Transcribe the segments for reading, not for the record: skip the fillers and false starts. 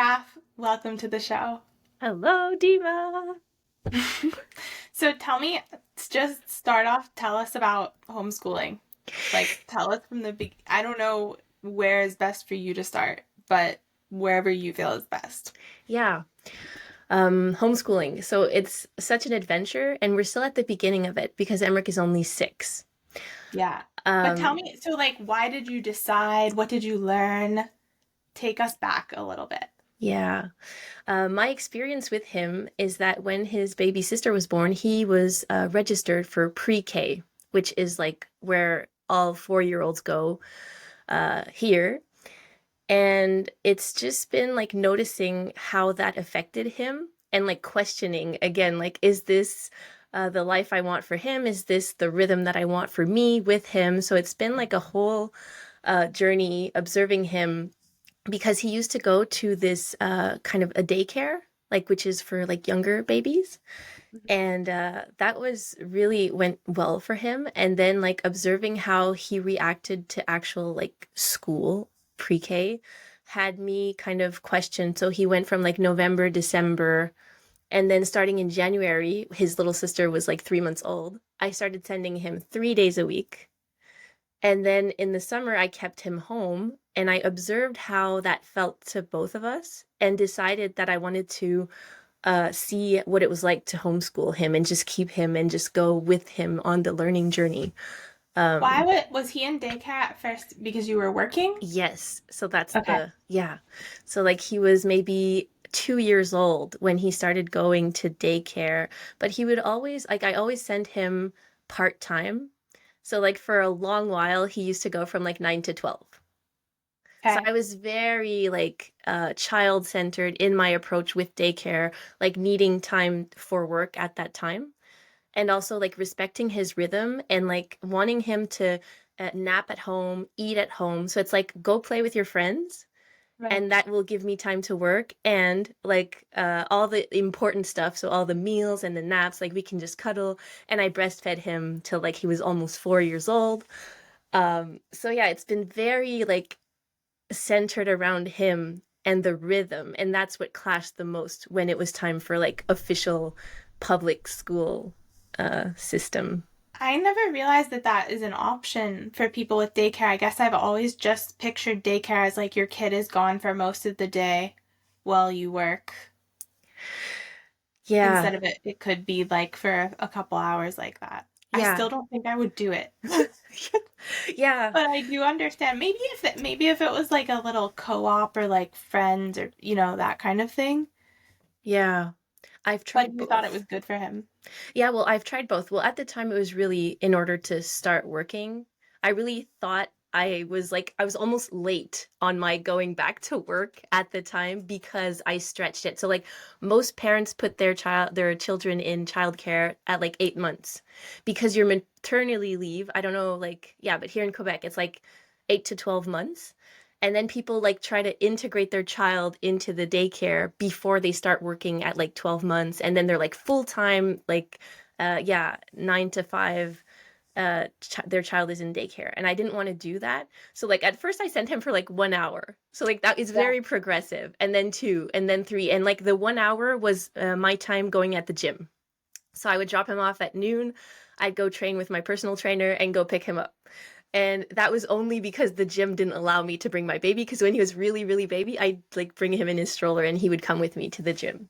Raph. Welcome to the show. Hello, Diva. So tell me, just start off, tell us about homeschooling. Like, tell us from the I don't know where is best for you to start, but wherever you feel is best. Yeah, homeschooling. So it's such an adventure, and we're still at the beginning of it because Emmerich is only 6. Yeah. But tell Um, me, so like, why did you decide? What did you learn? Take us back a little bit. yeah. My experience with him is that when his baby sister was born, he was registered for pre-K, which is like where all 4-year-olds go here. And it's just been like noticing how that affected him and like questioning again, like, is this the life I want for him? Is this the rhythm that I want for me with him? So it's been like a whole journey observing him because he used to go to this kind of a daycare, like, which is for like younger babies. And that was really went well for him. And then like observing how he reacted to actual like school pre-K had me kind of question. So he went from like November, December, and then starting in January, his little sister was like 3 months old. I started sending him 3 days a week. And then in the summer, I kept him home and I observed how that felt to both of us and decided that I wanted to see what it was like to homeschool him and just keep him and just go with him on the learning journey. Why Um, was he in daycare at first because you were working? yes, so that's Okay. yeah. So like he was maybe 2 years old when he started going to daycare, but he would always, like, I always send him part-time. So like for a long while, he used to go from like 9 to 12. So Okay. I was very like child-centered in my approach with daycare, like needing time for work at that time. And also like respecting his rhythm and like wanting him to nap at home, eat at home. So it's like go play with your friends Right. and that will give me time to work and like all the important stuff. So all the meals and the naps, like we can just cuddle. And I breastfed him till like he was almost 4 years old. So yeah, it's been very like centered around him and the rhythm. And that's what clashed the most when it was time for like official public school system. I never realized that that is an option for people with daycare. I guess I've always just pictured daycare as like your kid is gone for most of the day while you work. Yeah, Instead of it could be like for a couple hours like that. I yeah, still don't think I would do it. yeah, But I do understand. Maybe if it was like a little co-op or like friends or that kind of thing. yeah. I've But tried you thought it both. was good for him. Yeah, well, I've tried both. Well, at the time, it was really in order to start working. I really thought I was almost late on my going back to work at the time because I stretched it. So, like, most parents put their children in childcare at like 8 months because your maternity leave, I don't know, like, yeah, but here in Quebec, it's like 8 to 12 months. And then people like try to integrate their child into the daycare before they start working at like 12 months. And then they're like full time, like, yeah, 9 to 5. Their child is in daycare. And I didn't want to do that. So, like, at first I sent him for like 1 hour. So, like, that is Yeah. very progressive. And then two, and then three. And like the 1 hour was my time going at the gym. So I would drop him off at noon. I'd go train with my personal trainer and go pick him up. And that was only because the gym didn't allow me to bring my baby. Because when he was really, really baby, I'd like bring him in his stroller and he would come with me to the gym.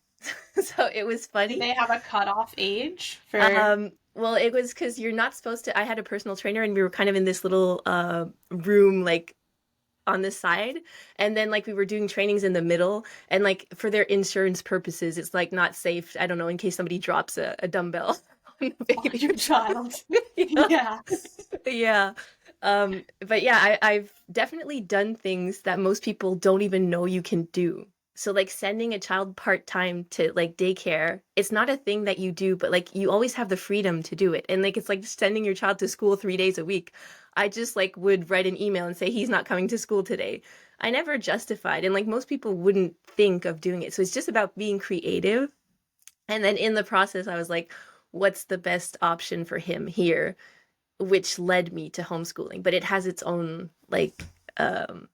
So it was Did funny. they have a cutoff age for? Well, it was because you're not supposed to. I had a personal trainer and we were kind of in this little room, like on the side. And then like we were doing trainings in the middle. And like for their insurance purposes, it's like not safe. I don't know, in case somebody drops a dumbbell on the Oh, baby. your child. Yeah. Yeah. Yeah. But yeah, I've definitely done things that most people don't even know you can do. So like sending a child part-time to like daycare, it's not a thing that you do, but like you always have the freedom to do it. And like it's like sending your child to school 3 days a week. I just like would write an email and say he's not coming to school today. I never justified, and like most people wouldn't think of doing it. So it's just about being creative. And then in the process, I was like, what's the best option for him here? Which led me to homeschooling, but it has its own like um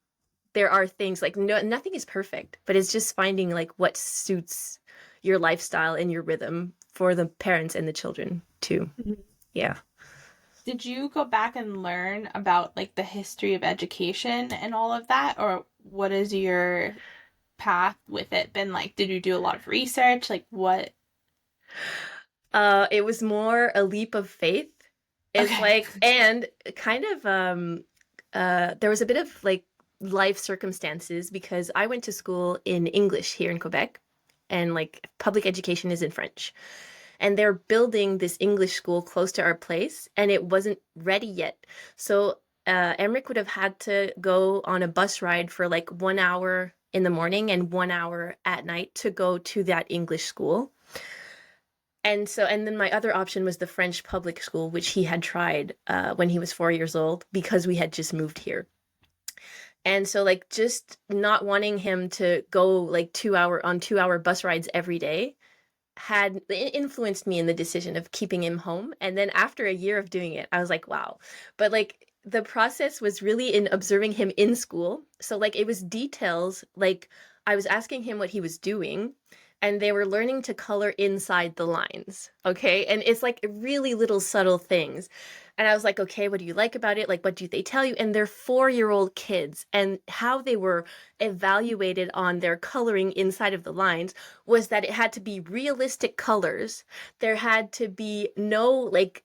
there are things like nothing is perfect, but it's just finding like what suits your lifestyle and your rhythm for the parents and the children too. Mhm. Yeah. Did you go back and learn about like the history of education and all of that, or what is your path with it been like? Did you do a lot of research? Like what? It was more a leap of faith. It's Okay. like, and kind of, there was a bit of like life circumstances because I went to school in English here in Quebec, and like public education is in French. And they're building this English school close to our place, and it wasn't ready yet. So Emmerich would have had to go on a bus ride for like 1 hour in the morning and 1 hour at night to go to that English school. And so, and then my other option was the French public school, which he had tried when he was 4 years old because we had just moved here. And so, like, just not wanting him to go like 2 hour bus rides every day had influenced me in the decision of keeping him home. And then after a year of doing it, I was like, wow. But like, the process was really in observing him in school. So, like, it was details, like, I was asking him what he was doing, and they were learning to color inside the lines. Okay. And it's like really little subtle things. And I was like, okay, what do you like about it? Like, what do they tell you? And they're 4-year-old kids, and how they were evaluated on their coloring inside of the lines was that it had to be realistic colors. There had to be no like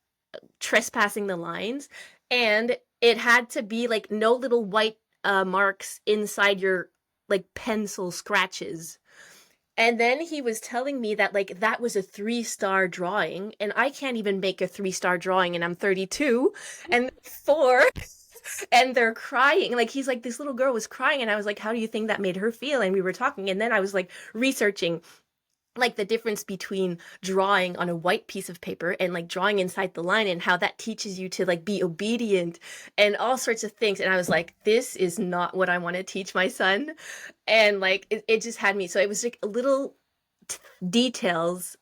trespassing the lines, and it had to be like no little white marks inside your like pencil scratches. And then he was telling me that like that was a 3-star drawing, and I can't even make a 3-star drawing, and I'm 32 and 4, and they're crying. Like he's like, this little girl was crying, and I was like, how do you think that made her feel? And we were talking, and then I was like researching like the difference between drawing on a white piece of paper and like drawing inside the line, and how that teaches you to like be obedient and all sorts of things. And I was like, this is not what I want to teach my son. And like it just had me, so it was like little details,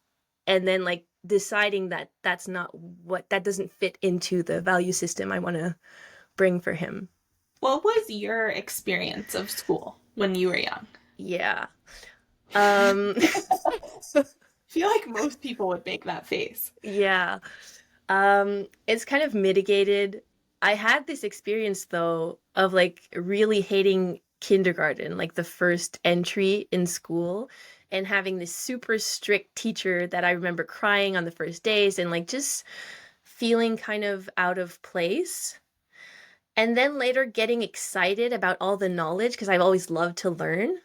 and then like deciding that that's not what, that doesn't fit into the value system I want to bring for him. What was your experience of school when you were young? Yeah. um I feel like most people would make that face. yeah. It's kind of mitigated. I had this experience though of like really hating kindergarten, like the first entry in school, and having this super strict teacher that I remember crying on the first days and like just feeling kind of out of place. And then later getting excited about all the knowledge because I've always loved to learn.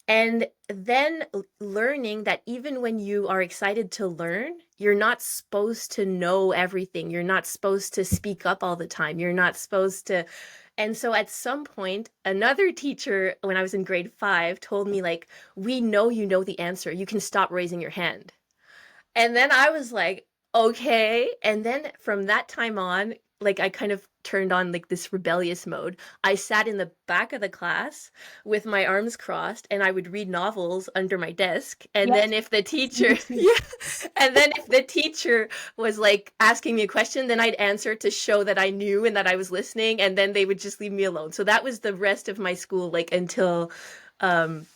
And then learning that even when you are excited to learn, you're not supposed to know everything. You're not supposed to speak up all the time. You're not supposed to. And so at some point, another teacher, when I was in grade 5, told me, like, we know you know the answer. You can stop raising your hand. And then I was like, okay. And then from that time on, like I kind of turned on like this rebellious mode. I sat in the back of the class with my arms crossed, and I would read novels under my desk. And Yes, then if the me teacher, too. yeah, and then if the teacher was like asking me a question, then I'd answer to show that I knew and that I was listening, and then they would just leave me alone. So that was the rest of my school, like until um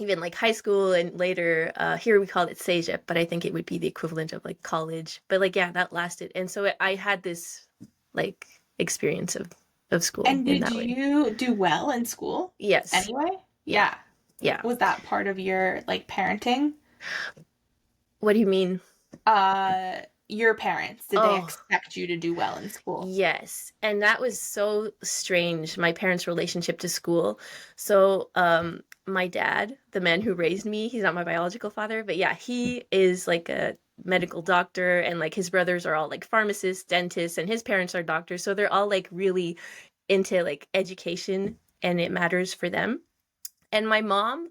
even like high school, and later here we call it cégep, but I think it would be the equivalent of like college. But like yeah, that lasted. And so I had this like experience of school And in did that way. you do well in school Yes. anyway? Yeah. Yeah. Yeah. Was that part of your like parenting? What do you mean? Your parents, did they Oh, expect you to do well in school? yes. And that was so strange, my parents' relationship to school. So, my dad, the man who raised me, he's not my biological father, but yeah, he is like a medical doctor, and like his brothers are all like pharmacists, dentists, and his parents are doctors. So they're all like really into like education, and it matters for them. And my mom,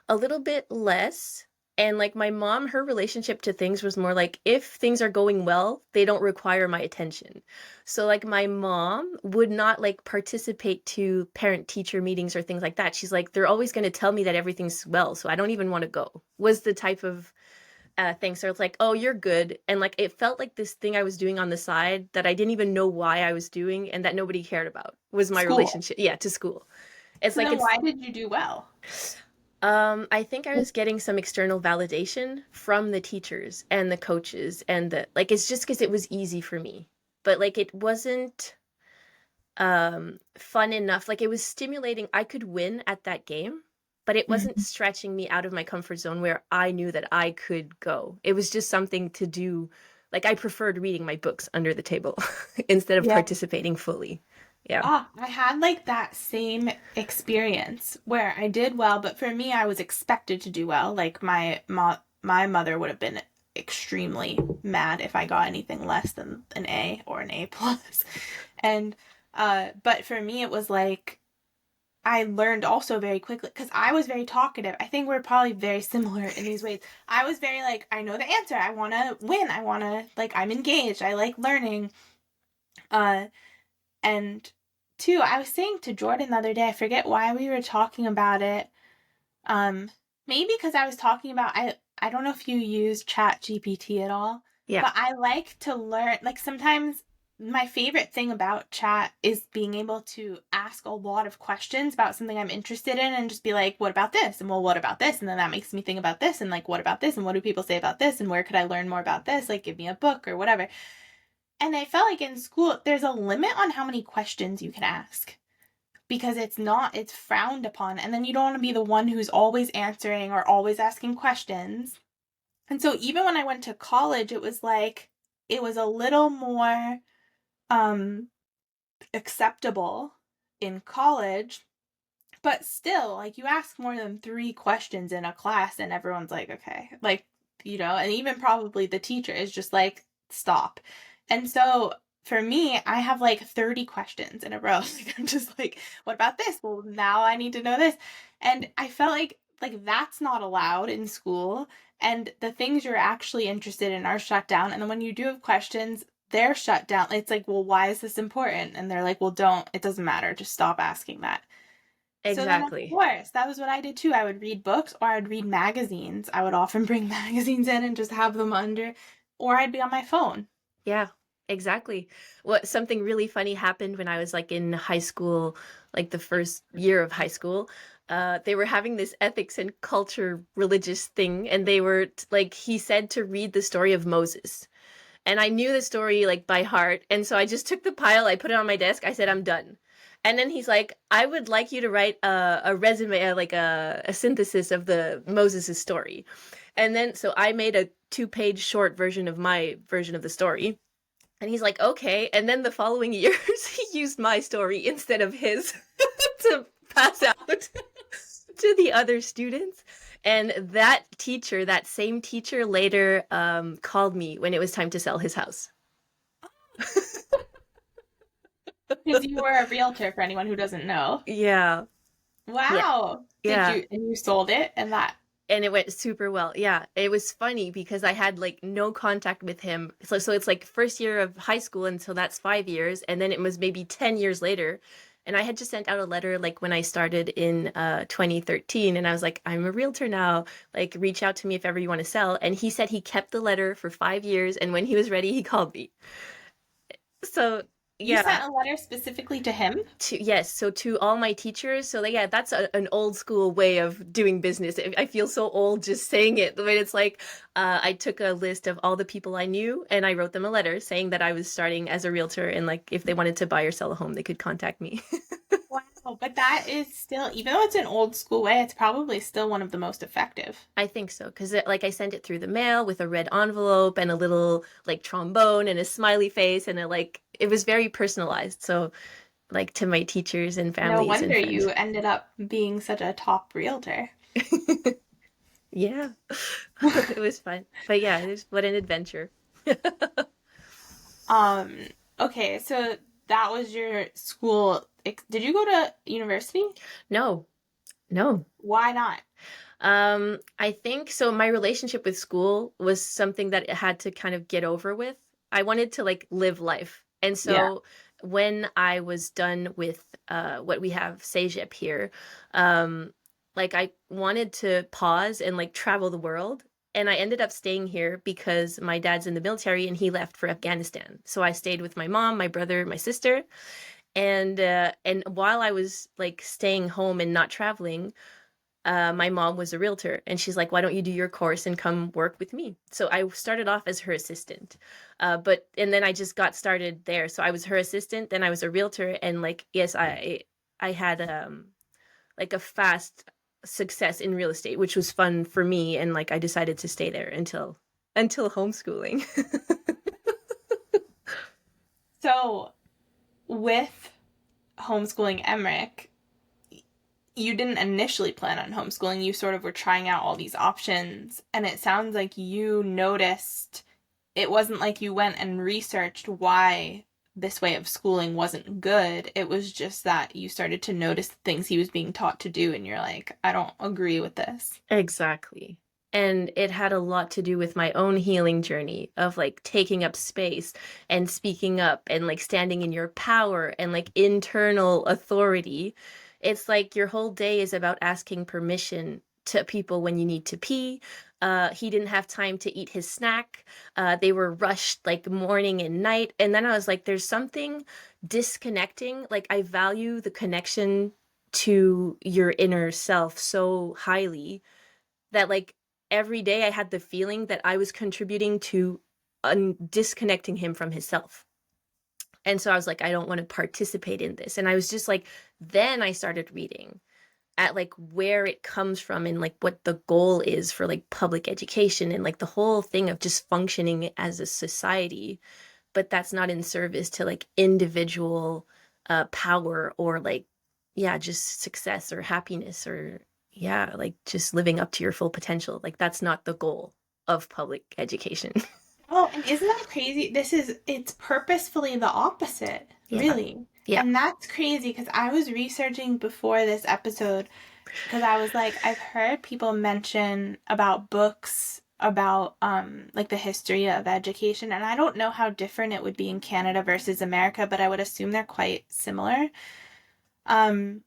a little bit less. And like my mom, her relationship to things was more like if things are going well, they don't require my attention. So like my mom would not like participate to parent teacher meetings or things like that. She's like, they're always going to tell me that everything's well, so I don't even want to go. Was the type of thing. So it's like, oh, you're good. And like it felt like this thing I was doing on the side that I didn't even know why I was doing and that nobody cared about was my School. relationship, yeah, to school. It's So like then it's why did you do well? I think I was getting some external validation from the teachers and the coaches and the like it's just because it was easy for me. But like it wasn't fun enough. Like it was stimulating. I could win at that game, but it wasn't Mhm. stretching me out of my comfort zone where I knew that I could go. It was just something to do. Like I preferred reading my books under the table instead of Yeah. participating fully. Yeah. Ah, I had like that same experience where I did well, but for me, I was expected to do well. Like my mother would have been extremely mad if I got anything less than an A or an A plus. And but for me, it was like I learned also very quickly because I was very talkative. I think we're probably very similar in these ways. I was very like, I know the answer. I want to win. I want to like I'm engaged. I like learning. Uh and two, I was saying to Jordan the other day, I forget why we were talking about it. Um, Maybe because I was talking about I don't know if you use Chat GPT at all, Yeah. but I like to learn like sometimes my favorite thing about chat is being able to ask a lot of questions about something I'm interested in and just be like, what about this? And well, what about this? And then that makes me think about this and like, what about this? And what do people say about this? And where could I learn more about this? Like, give me a book or whatever. And I felt like in school, there's a limit on how many questions you can ask because it's frowned upon. And then you don't want to be the one who's always answering or always asking questions. And so even when I went to college, it was like, it was a little more um, acceptable in college. But still, like you ask more than three questions in a class, and everyone's like, okay, like, and even probably the teacher is just like, stop. And so for me, I have like 30 questions in a row. Like, I'm just like, what about this? Well, now I need to know this. And I felt like that's not allowed in school. And the things you're actually interested in are shut down. And then when you do have questions, they're shut down. It's like, well, why is this important? And they're like, well, don't, it doesn't matter. Just stop asking that. So then, of Exactly. course, that was what I did too. I would read books or I'd read magazines. I would often bring magazines in and just have them under, or I'd be on my phone. Yeah, exactly. What something really funny happened when I was like in high school, like the first year of high school. They were having this ethics and culture religious thing, and they were like he said to read the story of Moses. And I knew the story like by heart, and so I just took the pile, I put it on my desk, I said I'm done. And then he's like, I would like you to write a resume, like a synthesis of the Moses' story. And then so I made a 2-page short version of my version of the story. And he's like, okay. And then the following years, he used my story instead of his to pass out to the other students. And that teacher, that same teacher, later called me when it was time to sell his house. Because you were a realtor for anyone who doesn't know. Yeah, yeah, Wow. yeah. And you sold it and that, And it went super well. Yeah, it was funny because I had like no contact with him. So it's like first year of high school until that's 5 years, and then it was maybe 10 years later. And I had just sent out a letter like when I started in 2013, and I was like, I'm a realtor now. Like, reach out to me if ever you want to sell. And he said he kept the letter for 5 years, and when he was ready, he called me. So you yeah, sent a letter specifically to him? to yes, so to all my teachers. So yeah, that's an old school way of doing business. I feel so old just saying it, but it's like I took a list of all the people I knew and I wrote them a letter saying that I was starting as a realtor and like if they wanted to buy or sell a home, they could contact me. Wow. But that is still, even though it's an old school way, it's probably still one of the most effective. I think so because like I sent it through the mail with a red envelope and a little like trombone and a smiley face and it was very personalized. So like to my teachers and No families and wonder you friends. ended up being such a top realtor. Yeah, it was fun. But yeah, it was what an adventure. Um, okay, so that was your school. Did you go to university? No, no. Why not? I think so. My relationship with school was something that it had to kind of get over with. I wanted to like live life. And Yeah. so when I was done with what we have CEGEP here, um, like I wanted to pause and like travel the world. And I ended up staying here because my dad's in the military and he left for Afghanistan. So I stayed with my mom, my brother, my sister, And while I was like staying home and not traveling, my mom was a realtor, and she's like, "Why don't you do your course and come work with me?" So I started off as her assistant, but and then I just got started there. So I was her assistant, then I was a realtor, and like yes, I had like a fast success in real estate, which was fun for me, and like I decided to stay there until homeschooling. So with homeschooling Emmerich, you didn't initially plan on homeschooling. You sort of were trying out all these options. And it sounds like you noticed it wasn't like you went and researched why this way of schooling wasn't good. It was just that you started to notice the things he was being taught to do. And you're like, I don't agree with this. Exactly. And it had a lot to do with my own healing journey of like taking up space and speaking up and like standing in your power and like internal authority. It's like your whole day is about asking permission to people when you need to pee. He didn't have time to eat his snack. They were rushed like morning and night. And then I was like, there's something disconnecting. Like, I value the connection to your inner self so highly that like every day I had the feeling that I was contributing to disconnecting him from himself. And so I was like, I don't want to participate in this. And I was just like, then I started reading at like where it comes from and like what the goal is for like public education and like the whole thing of just functioning as a society. But that's not in service to like individual power or like, yeah, just success or happiness or, yeah, like just living up to your full potential. Like, that's not the goal of public education. Oh, and isn't that crazy? It's purposefully the opposite, Yeah. really. Yeah. And that's crazy because I was researching before this episode because I was like, I've heard people mention about books about like the history of education, and I don't know how different it would be in Canada versus America, but I would assume they're quite similar. Um,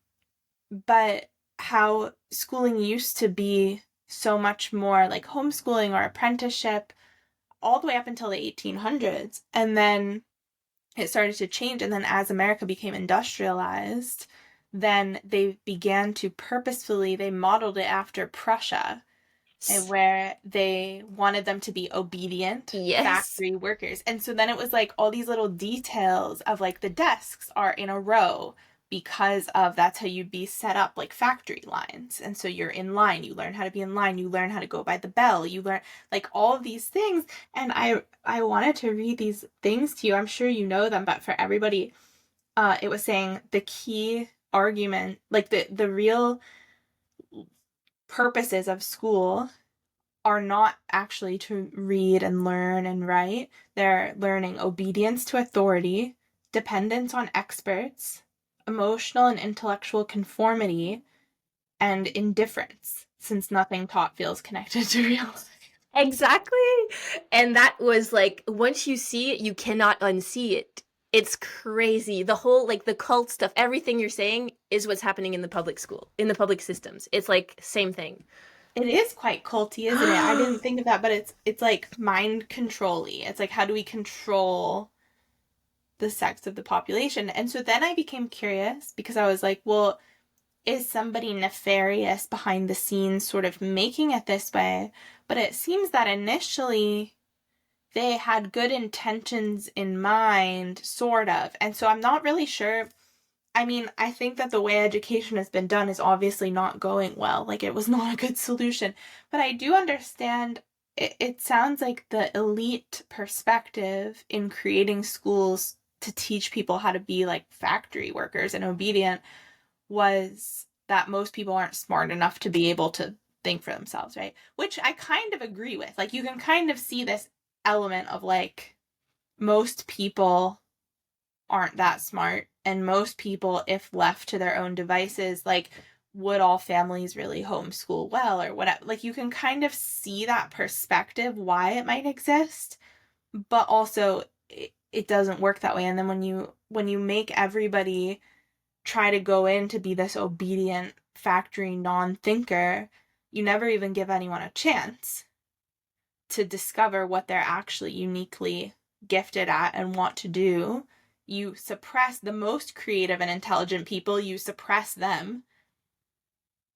but how schooling used to be so much more like homeschooling or apprenticeship all the way up until the 1800s. And then it started to change. And then as America became industrialized, then they began to purposefully, they modeled it after Prussia, where they wanted them to be obedient Yes. factory workers. And so then it was like all these little details of like the desks are in a row because of that's how you'd be set up like factory lines. And so you're in line, you learn how to be in line, you learn how to go by the bell, you learn like all of these things. And I wanted to read these things to you. I'm sure you know them, but for everybody, it was saying the key argument, like the real purposes of school are not actually to read and learn and write. They're learning obedience to authority, dependence on experts, emotional and intellectual conformity, and indifference, since nothing taught feels connected to real life. Exactly. And that was like, once you see it, you cannot unsee it. It's crazy. The whole, like, the cult stuff, everything you're saying is what's happening in the public school, in the public systems. It's like, same thing. It is quite culty, isn't it? I didn't think of that, but it's like mind controlly. It's like how do we control the sex of the population? And so then I became curious because I was like, well, is somebody nefarious behind the scenes sort of making it this way? But it seems that initially they had good intentions in mind, sort of. And so I'm not really sure. I mean, I think that the way education has been done is obviously not going well. Like, it was not a good solution. But I do understand it sounds like the elite perspective in creating schools to teach people how to be like factory workers and obedient was that most people aren't smart enough to be able to think for themselves, right? Which I kind of agree with. Like, you can kind of see this element of like most people aren't that smart, and most people, if left to their own devices, like, would all families really homeschool well or whatever? Like, you can kind of see that perspective why it might exist, but also it doesn't work that way. And then when you make everybody try to go in to be this obedient factory non-thinker, you never even give anyone a chance to discover what they're actually uniquely gifted at and want to do. you suppress the most creative and intelligent people, you suppress them,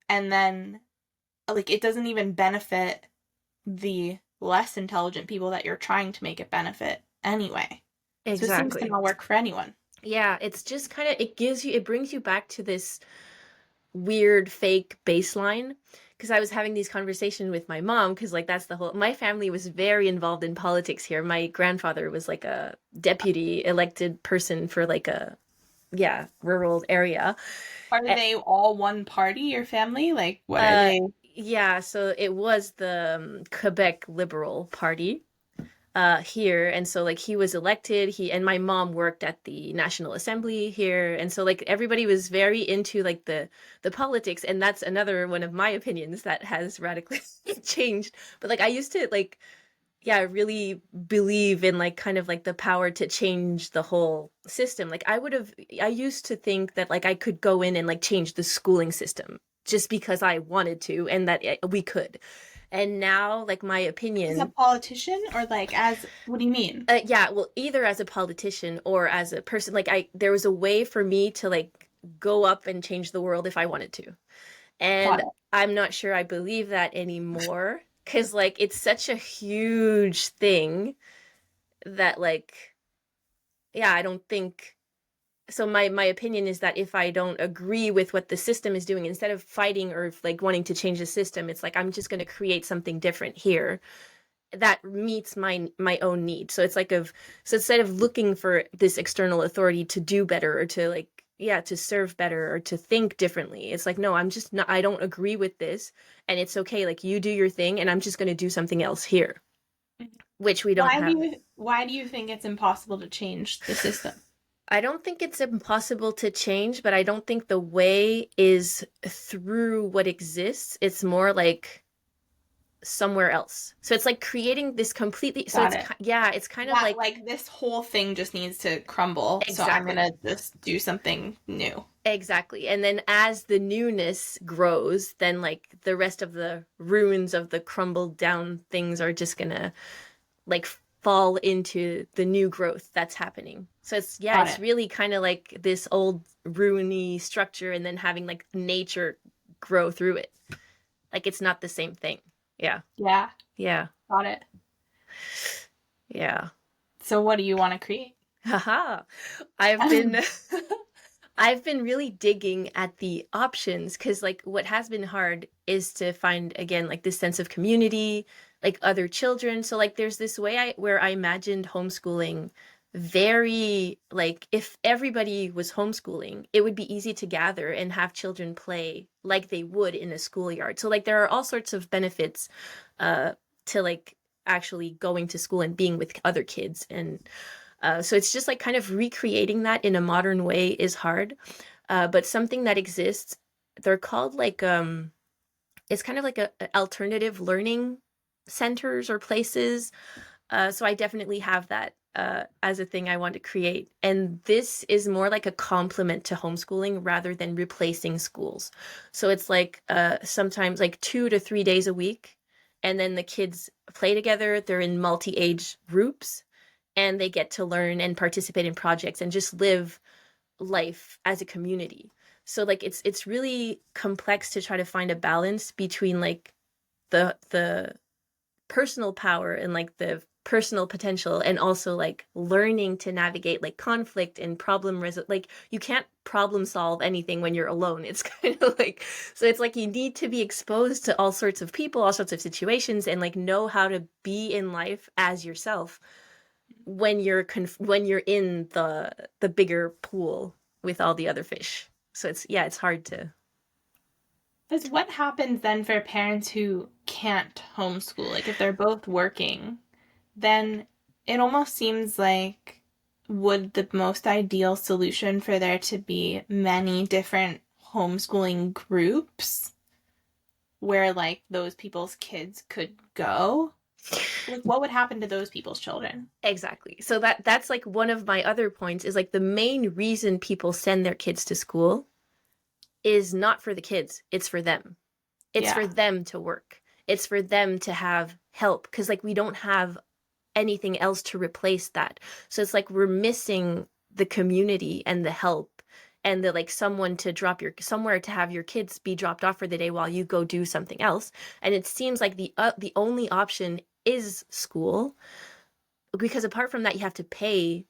and then like it doesn't even benefit the less intelligent people that you're trying to make it benefit anyway. So it seems to Exactly. not work for anyone. Yeah, it's just kind of, it brings you back to this weird fake baseline. Because I was having these conversations with my mom, because like that's the whole, my family was very involved in politics here. My grandfather was like a deputy elected person for like a, yeah, rural area. Are Uh, they all one party, your family? Like, what are they? yeah, so it was the Quebec Liberal Party here, and so like he was elected, he and my mom worked at the National Assembly here, and so like everybody was very into like the politics, and that's another one of my opinions that has radically changed. But like I used to like, yeah, really believe in like kind of like the power to change the whole system. Like I used to think that like I could go in and like change the schooling system just because I wanted to, and that we could. And now like my As a opinion, politician or like as, what do you mean? yeah, well, either as a politician or as a person, like there was a way for me to like go up and change the world if I wanted to. Got And it. I'm not sure I believe that anymore, because like it's such a huge thing that like, yeah, I don't think so. My opinion is that if I don't agree with what the system is doing, instead of fighting or like wanting to change the system, it's like I'm just going to create something different here that meets my own need. So it's like of so instead of looking for this external authority to do better or to like, yeah, to serve better or to think differently, it's like no, I'm just not, I don't agree with this, and it's okay, like you do your thing and I'm just going to do something else here, which we don't have. Why do you think it's impossible to change the system? I don't think it's impossible to change, but I don't think the way is through what exists. It's more like somewhere else. So it's like creating this completely, so Got it's it. yeah, it's kind of That like like this whole thing just needs to crumble, so I'm exactly. gonna just do something new. Exactly. And then as the newness grows, then like the rest of the ruins of the crumbled down things are just gonna like fall into the new growth that's happening. So it's, yeah, Got it's it. really kind of like this old ruiny structure and then having like nature grow through it. Like it's not the same thing. Yeah. Yeah, Yeah. got it. Yeah. So what do you want to create? Haha. I've been I've been really digging at the options because like what has been hard is to find again like this sense of community, like other children. So like there's this way where I imagined homeschooling very like if everybody was homeschooling, it would be easy to gather and have children play like they would in a schoolyard. So like there are all sorts of benefits uh to like actually going to school and being with other kids, and so it's just like kind of recreating that in a modern way is hard. But something that exists, they're called like it's kind of like a alternative learning centers or places. So I definitely have that as a thing I want to create. And this is more like a complement to homeschooling rather than replacing schools. So it's like sometimes like 2 to 3 days a week, and then the kids play together. They're in multi-age groups and they get to learn and participate in projects and just live life as a community. So like it's really complex to try to find a balance between like the personal power and like the personal potential and also like learning to navigate like conflict and like you can't problem solve anything when you're alone. It's kind of like, so it's like you need to be exposed to all sorts of people, all sorts of situations, and like know how to be in life as yourself when when you're in the bigger pool with all the other fish. So it's, yeah, it's hard to. Because what happens then for parents who can't homeschool? Like if they're both working, then it almost seems like would the most ideal solution for there to be many different homeschooling groups where like those people's kids could go? Like what would happen to those people's children? Exactly. So that's like one of my other points is like the main reason people send their kids to school is not for the kids, it's for them. It's Yeah. for them to work. It's for them to have help because like we don't have anything else to replace that. So it's like we're missing the community and the help and the like someone to drop your somewhere to have your kids be dropped off for the day while you go do something else. And it seems like the only option is school, because apart from that you have to pay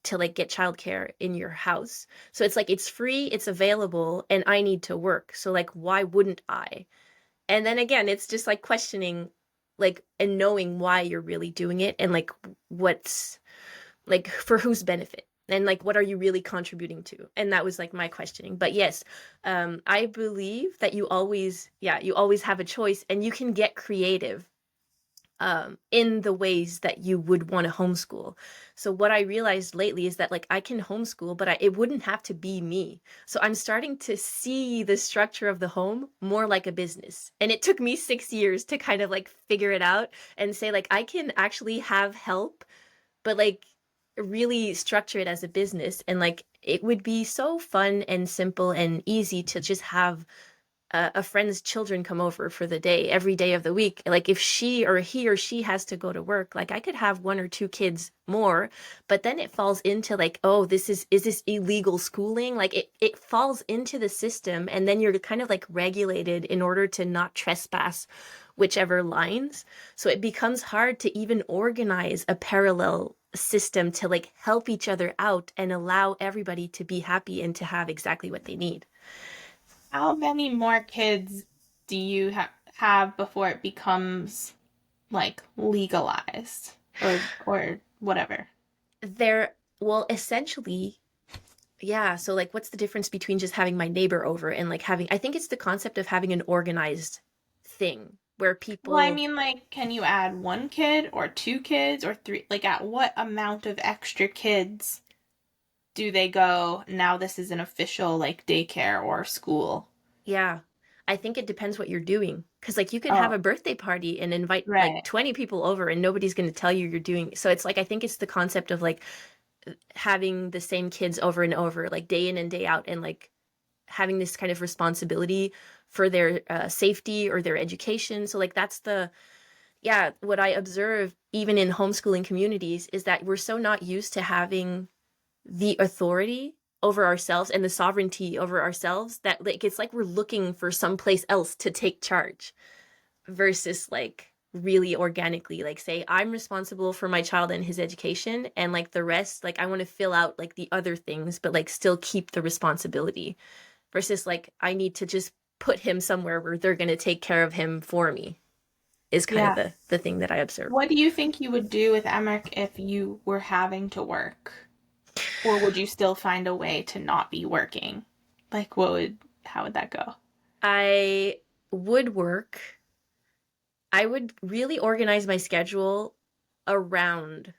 to like get childcare in your house. So it's like it's free, it's available, and I need to work. So like why wouldn't I? And then again, it's just like questioning like and knowing why you're really doing it and like what's like for whose benefit and like what are you really contributing to. And that was like my questioning. But yes, I believe that you always have a choice and you can get creative in the ways that you would want to homeschool. So what I realized lately is that like I can homeschool, but it wouldn't have to be me. So I'm starting to see the structure of the home more like a business. And it took me 6 years to kind of like figure it out and say like I can actually have help, but like really structure it as a business. And like it would be so fun and simple and easy to just have a friend's children come over for the day every day of the week. Like if she or he or she has to go to work, like I could have one or two kids more, but then it falls into like, oh, is this illegal schooling? Like it falls into the system and then you're kind of like regulated in order to not trespass whichever lines. So it becomes hard to even organize a parallel system to like help each other out and allow everybody to be happy and to have exactly what they need. How many more kids do you have before it becomes like legalized or whatever? There, well, essentially, yeah. So, like, what's the difference between just having my neighbor over and like having, I think it's the concept of having an organized thing where Well, I people, mean, like, can you add one kid or two kids or three? Like, at what amount of extra kids do they go, now this is an official, like, daycare or school? yeah, I think it depends what you're doing. Cause like you can have a Oh, birthday party and invite like right. 20 people over and nobody's going to tell you you're doing. So it's like, I think it's the concept of like having the same kids over and over, like day in and day out, and like having this kind of responsibility for their safety or their education. So like that's the yeah, what I observe even in homeschooling communities is that we're so not used to having the authority over ourselves and the sovereignty over ourselves that like it's like we're looking for someplace else to take charge versus like really organically like say I'm responsible for my child and his education and like the rest like I want to fill out like the other things but like still keep the responsibility versus like I need to just put him somewhere where they're going to take care of him for me is kind of Yeah. the thing that I observe. What do you think you would do with Emmerich if you were having to work? Or would you still find a way to not be working? Like, how would that go? I would work. I would really organize my schedule around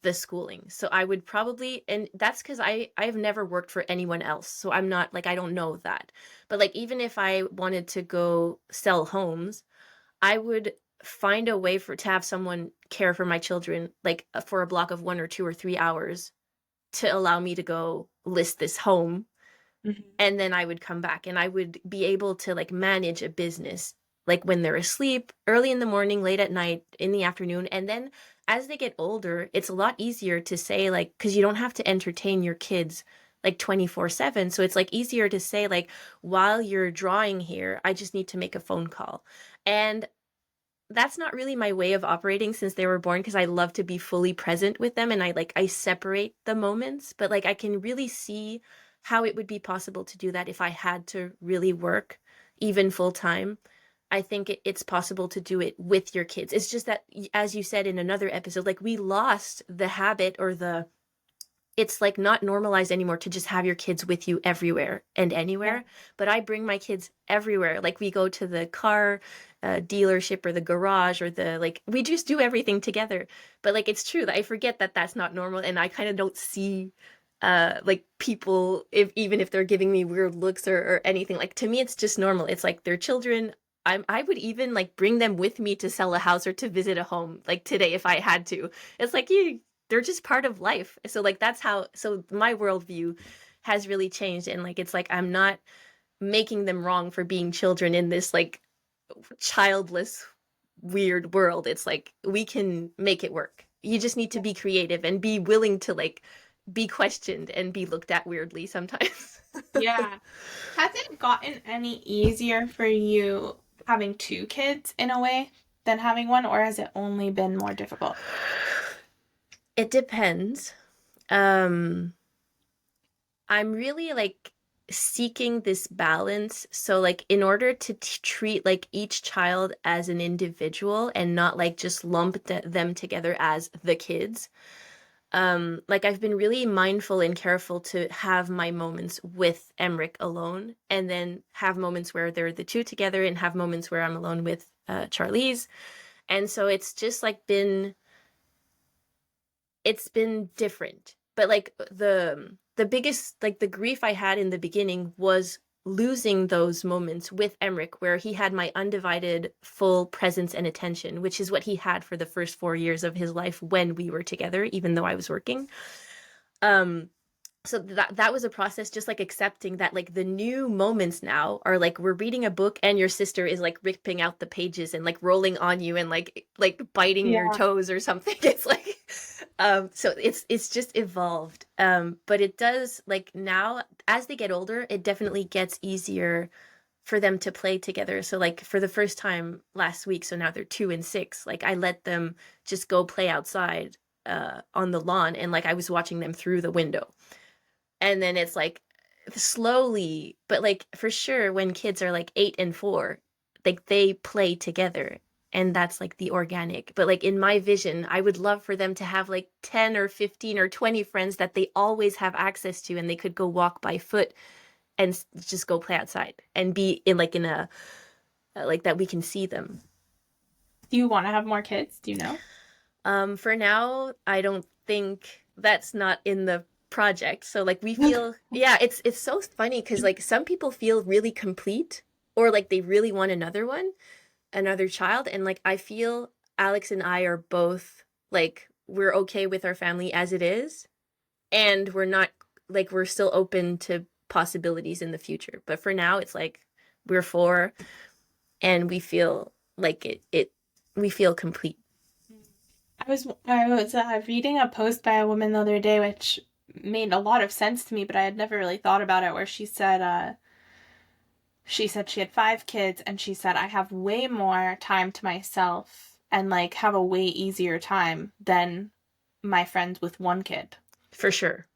the schooling. So I would probably, and that's because I've never worked for anyone else. So I'm not like I don't know that. But like even if I wanted to go sell homes, I would find a way for to have someone care for my children like for a block of 1 or 2 or 3 hours to allow me to go list this home, Mhm. and then I would come back and I would be able to like manage a business like when they're asleep, early in the morning, late at night, in the afternoon. And then as they get older, it's a lot easier to say like cuz you don't have to entertain your kids like 24/7. So it's like easier to say like while you're drawing here, I just need to make a phone call. And that's not really my way of operating since they were born because I love to be fully present with them and I separate the moments, but like I can really see how it would be possible to do that if I had to really work even full time. I think it's possible to do it with your kids. It's just that as you said in another episode, like we lost the habit or the it's like not normalized anymore to just have your kids with you everywhere and Yeah. anywhere. But I bring my kids everywhere. Like we go to the car dealership or the garage or the like, we just do everything together. But like, it's true that I forget that that's not normal. And I kind of don't see like people, if even if they're giving me weird looks or anything, like to me, it's just normal. It's like they're children. I would even like bring them with me to sell a house or to visit a home like today if I had to. It's like you they're just part of life. So like that's how so my worldview has really changed and like it's like I'm not making them wrong for being children in this like childless weird world. It's like we can make it work. You just need to Yeah. be creative and be willing to like be questioned and be looked at weirdly sometimes. Yeah. Has it gotten any easier for you having two kids in a way than having one, or has it only been more difficult? It depends. Um, I'm really like seeking this balance. So like in order to treat like each child as an individual and not like just lump them together as the kids. Like I've been really mindful and careful to have my moments with Emmerich alone and then have moments where they're the two together and have moments where I'm alone with Charlize. And so it's just like it's been different. But like the biggest like the grief I had in the beginning was losing those moments with Emmerich where he had my undivided full presence and attention, which is what he had for the first 4 years of his life when we were together, even though I was working. Um so that was a process, just like accepting that like the new moments now are like we're reading a book and your sister is like ripping out the pages and like rolling on you and like biting your Yeah. toes or something. It's like so it's just evolved. But it does like now as they get older it definitely gets easier for them to play together. So like for the first time last week, so now they're 2 and 6, like I let them just go play outside on the lawn and like I was watching them through the window. And then it's like slowly, but like for sure when kids are like 8 and 4, like they play together and that's like the organic. But like in my vision, I would love for them to have like 10 or 15 or 20 friends that they always have access to and they could go walk by foot and just go play outside and be in like in a like that we can see them. Do you want to have more kids? Do you know? For now, I don't think that's not in the project. So like we feel, yeah, it's so funny because like some people feel really complete or like they really want another one, another child, and like I feel Alex and I are both like we're okay with our family as it is, and we're not like we're still open to possibilities in the future. But for now, it's like we're four and we feel like it we feel complete. I was reading a post by a woman the other day, which made a lot of sense to me, but I had never really thought about it. Where she said she had 5 kids, and she said I have way more time to myself and like have a way easier time than my friends with 1 kid. For sure.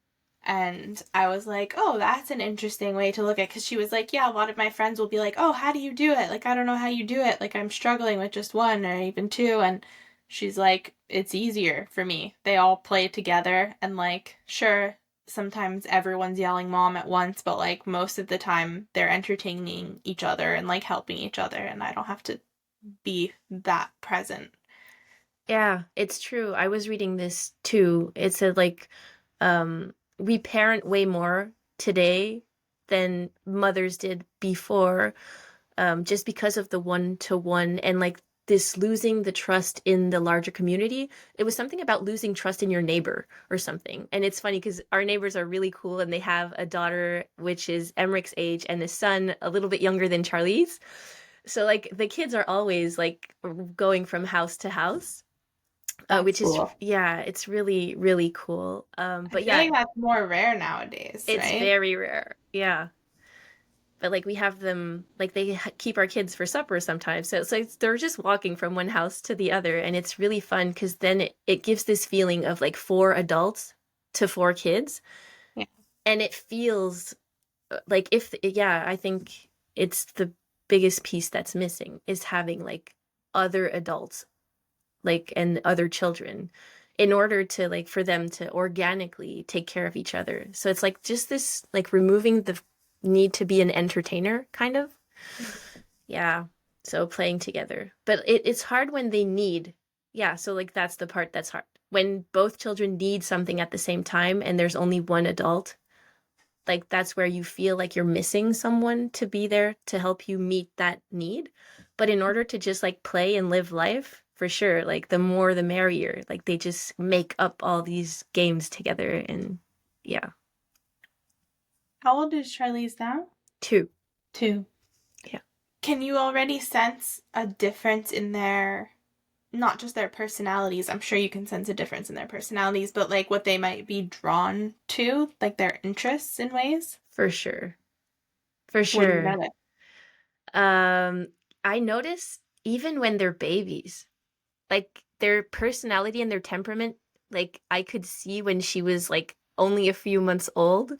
And I was like, oh, that's an interesting way to look at it. Because she was like, yeah, a lot of my friends will be like, oh, how do you do it? Like, I don't know how you do it. Like, I'm struggling with just one or even two. And she's like, it's easier for me. They all play together. And, like, sure, sometimes everyone's yelling mom at once, but, like, most of the time they're entertaining each other and, like, helping each other. And I don't have to be that present. Yeah, it's true. I was reading this too. It said like we parent way more today than mothers did before, just because of the one-to-one and like this losing the trust in the larger community. It was something about losing trust in your neighbor or something. And it's funny because our neighbors are really cool and they have a daughter which is Emmerich's age and a son a little bit younger than Charlie's. So like the kids are always like going from house to house, That's which is cool. yeah, it's really really cool. I But feel yeah, like that's more rare nowadays, it's right? very rare. Yeah, but like we have them like they keep our kids for supper sometimes. So they're just walking from one house to the other, and it's really fun because then it gives this feeling of like 4 adults to 4 kids, Yeah. and it feels like if yeah, I think it's the biggest piece that's missing is having like other adults like and other children in order to like for them to organically take care of each other. So it's like just this like removing the need to be an entertainer kind of. Yeah. So playing together. But it's hard when they need. Yeah, so like that's the part that's hard. When both children need something at the same time and there's only one adult, like that's where you feel like you're missing someone to be there to help you meet that need. But in order to just like play and live life, for sure, like the more the merrier. Like they just make up all these games together and yeah. How old is Charlize now? 2. 2. Yeah. Can you already sense a difference in their not just their personalities. I'm sure you can sense a difference in their personalities, but like what they might be drawn to, like their interests in ways. For sure. For What do you sure. notice? Um, I notice even when they're babies, like their personality and their temperament, like I could see when she was like only a few months old.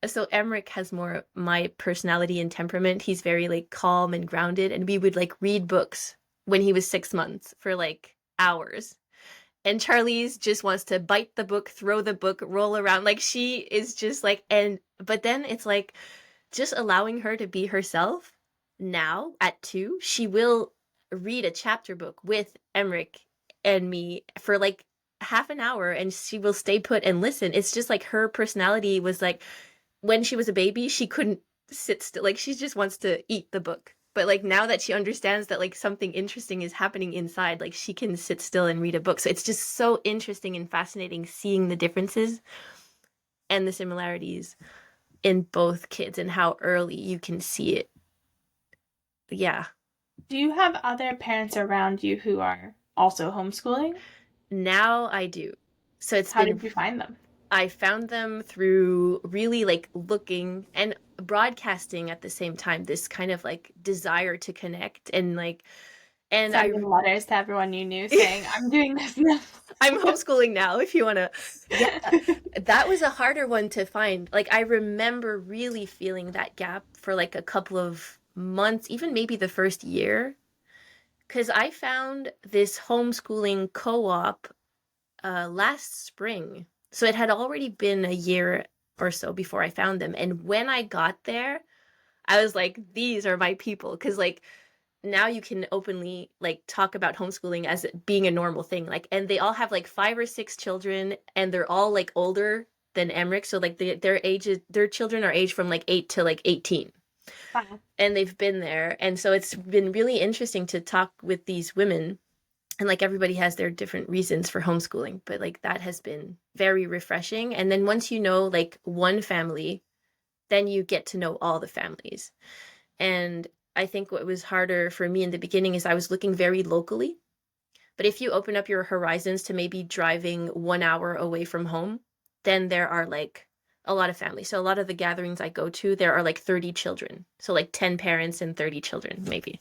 So Emmerich has more my personality and temperament. He's very like calm and grounded, and we would like read books when he was 6 months for like hours. And Charlize just wants to bite the book, throw the book, roll around. Like she is just like, and but then it's like just allowing her to be herself. Now at 2, she will read a chapter book with Emmerich and me for like half an hour, and she will stay put and listen. It's just like her personality was like when she was a baby, she couldn't sit still. Like she just wants to eat the book. But like now that she understands that like something interesting is happening inside, like she can sit still and read a book. So it's just so interesting and fascinating seeing the differences and the similarities in both kids and how early you can see it. Yeah. Do you have other parents around you who are also homeschooling? Now I do. So it's How been did you find them? I found them through really like looking and broadcasting at the same time, this kind of like desire to connect and like and I Sending letters to everyone you knew saying, I'm doing this now. I'm homeschooling now if you want to. Yeah, that was a harder one to find. Like I remember really feeling that gap for like a couple of months, even maybe the first year, because I found this homeschooling co-op last spring. So it had already been a year or so before I found them. And when I got there, I was like, these are my people. Because like now you can openly like talk about homeschooling as it being a normal thing. Like, and they all have like 5 or 6 children, and they're all like older than Emmerich. So like their ages, their children are aged from like 8 to like 18, Wow. and they've been there. And so it's been really interesting to talk with these women, and like everybody has their different reasons for homeschooling, but like that has been very refreshing. And then once you know like one family, then you get to know all the families. And I think what was harder for me in the beginning is I was looking very locally. But if you open up your horizons to maybe driving 1 hour away from home, then there are like a lot of families. So a lot of the gatherings I go to, there are like 30 children. So like 10 parents and 30 children, maybe.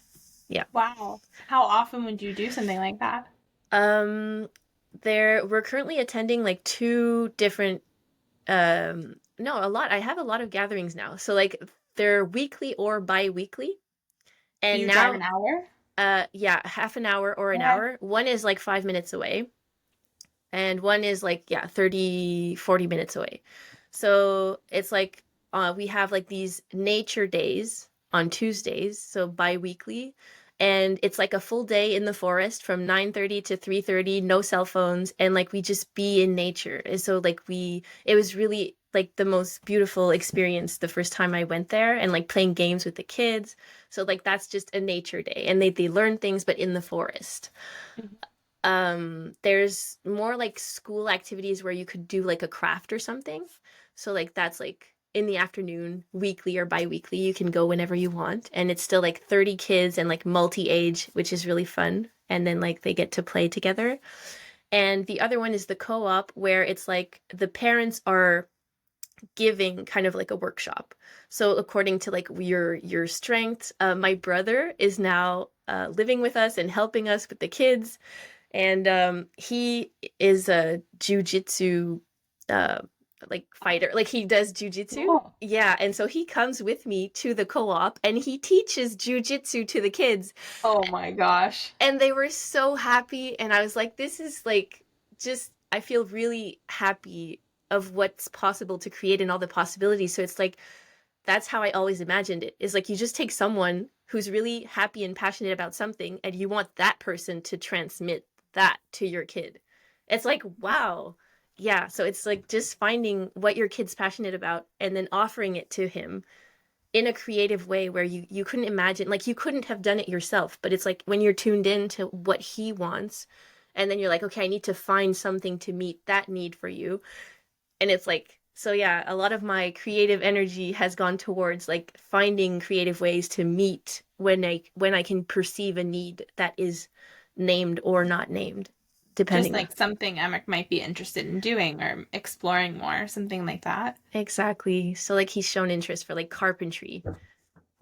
Yeah. Wow. How often would you do something like that? Um, there we're currently attending like 2 different no, a lot. I have a lot of gatherings now. So like they're weekly or bi-weekly. And You drive now an hour? yeah, half an hour or an Okay. hour. One is like 5 minutes away, and one is like, yeah, 30, 40 minutes away. So it's like we have like these nature days on Tuesdays, so bi-weekly. And it's like a full day in the forest from 9:30 to 3:30, no cell phones, and like we just be in nature. And so like it was really like the most beautiful experience the first time I went there, and like playing games with the kids. So like that's just a nature day, and they learn things but in the forest. Mhm. There's more like school activities where you could do like a craft or something. So like that's like in the afternoon, weekly or bi-weekly. You can go whenever you want, and it's still like 30 kids and like multi-age, which is really fun. And then like they get to play together. And the other one is the co-op, where it's like the parents are giving kind of like a workshop. So according to like your strengths, my brother is now living with us and helping us with the kids, and he is a jujitsu uh like fighter, like he does jujitsu. Cool. Yeah, and so he comes with me to the co-op and he teaches jujitsu to the kids, Oh my gosh. and they were so happy. And I was like, this is like just I feel really happy of what's possible to create and all the possibilities. So it's like that's how I always imagined it, is like you just take someone who's really happy and passionate about something, and you want that person to transmit that to your kid. It's like, wow. Yeah. So it's like just finding what your kid's passionate about and then offering it to him in a creative way where you couldn't imagine, like you couldn't have done it yourself, but it's like when you're tuned in to what he wants, and then you're like, okay, I need to find something to meet that need for you. And it's like, so yeah, a lot of my creative energy has gone towards like finding creative ways to meet when I can perceive a need that is named or not named, Just depending on. like something Emmerich might be interested in doing or exploring more, something like that. Exactly. So like he's shown interest for like carpentry.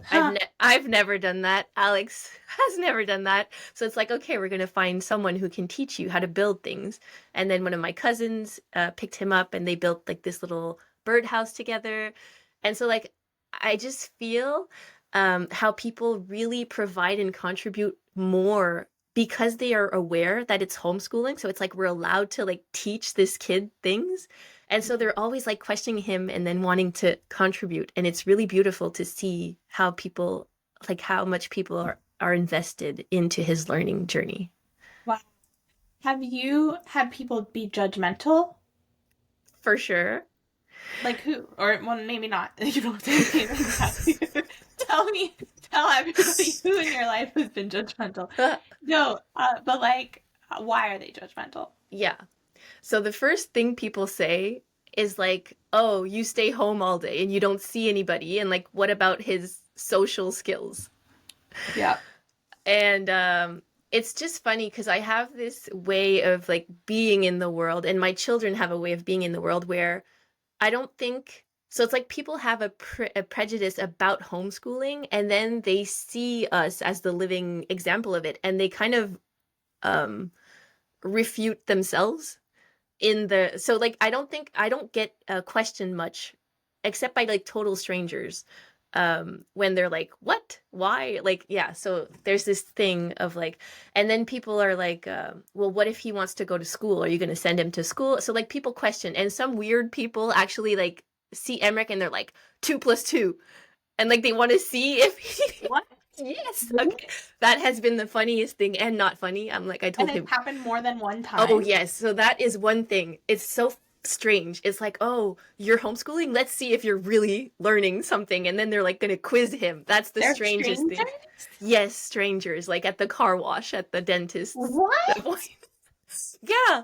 Huh. I've never done that. Alex has never done that. So it's like, okay, we're gonna find someone who can teach you how to build things. And then one of my cousins picked him up, and they built like this little birdhouse together. And so like I just feel how people really provide and contribute more because they are aware that it's homeschooling. So it's like we're allowed to like teach this kid things. And so they're always like questioning him and then wanting to contribute. And it's really beautiful to see how people, like how much people are invested into his learning journey. Wow. Have you had people be judgmental? For sure. Like who? Or well, maybe not. You don't say maybe not. Tell me, tell everybody who in your life has been judgmental. No, but like, why are they judgmental? Yeah. So the first thing people say is like, oh, you stay home all day and you don't see anybody. And like, what about his social skills? Yeah. And it's just funny because I have this way of like being in the world, and my children have a way of being in the world where I don't think so. It's like people have a prejudice about homeschooling, and then they see us as the living example of it, and they kind of um, refute themselves in the. So like I don't get questioned much, except by like total strangers, when they're like, what, why, like, yeah. So there's this thing of like, and then people are like, well, what if he wants to go to school, are you going to send him to school? So like people question, and some weird people actually like see Emmerich and they're like 2 plus 2, and like they want to see if he What? yes, Really? okay, that has been the funniest thing, and not funny. I'm like, I And told it's him, happened more than one oh time? yes, so that is one thing. It's so strange. It's like, oh, you're homeschooling? Let's see if you're really learning something. And then they're like gonna quiz him. That's the They're strangest strangers? thing. Yes, strangers, like at the car wash, at the dentist's. What? Yeah.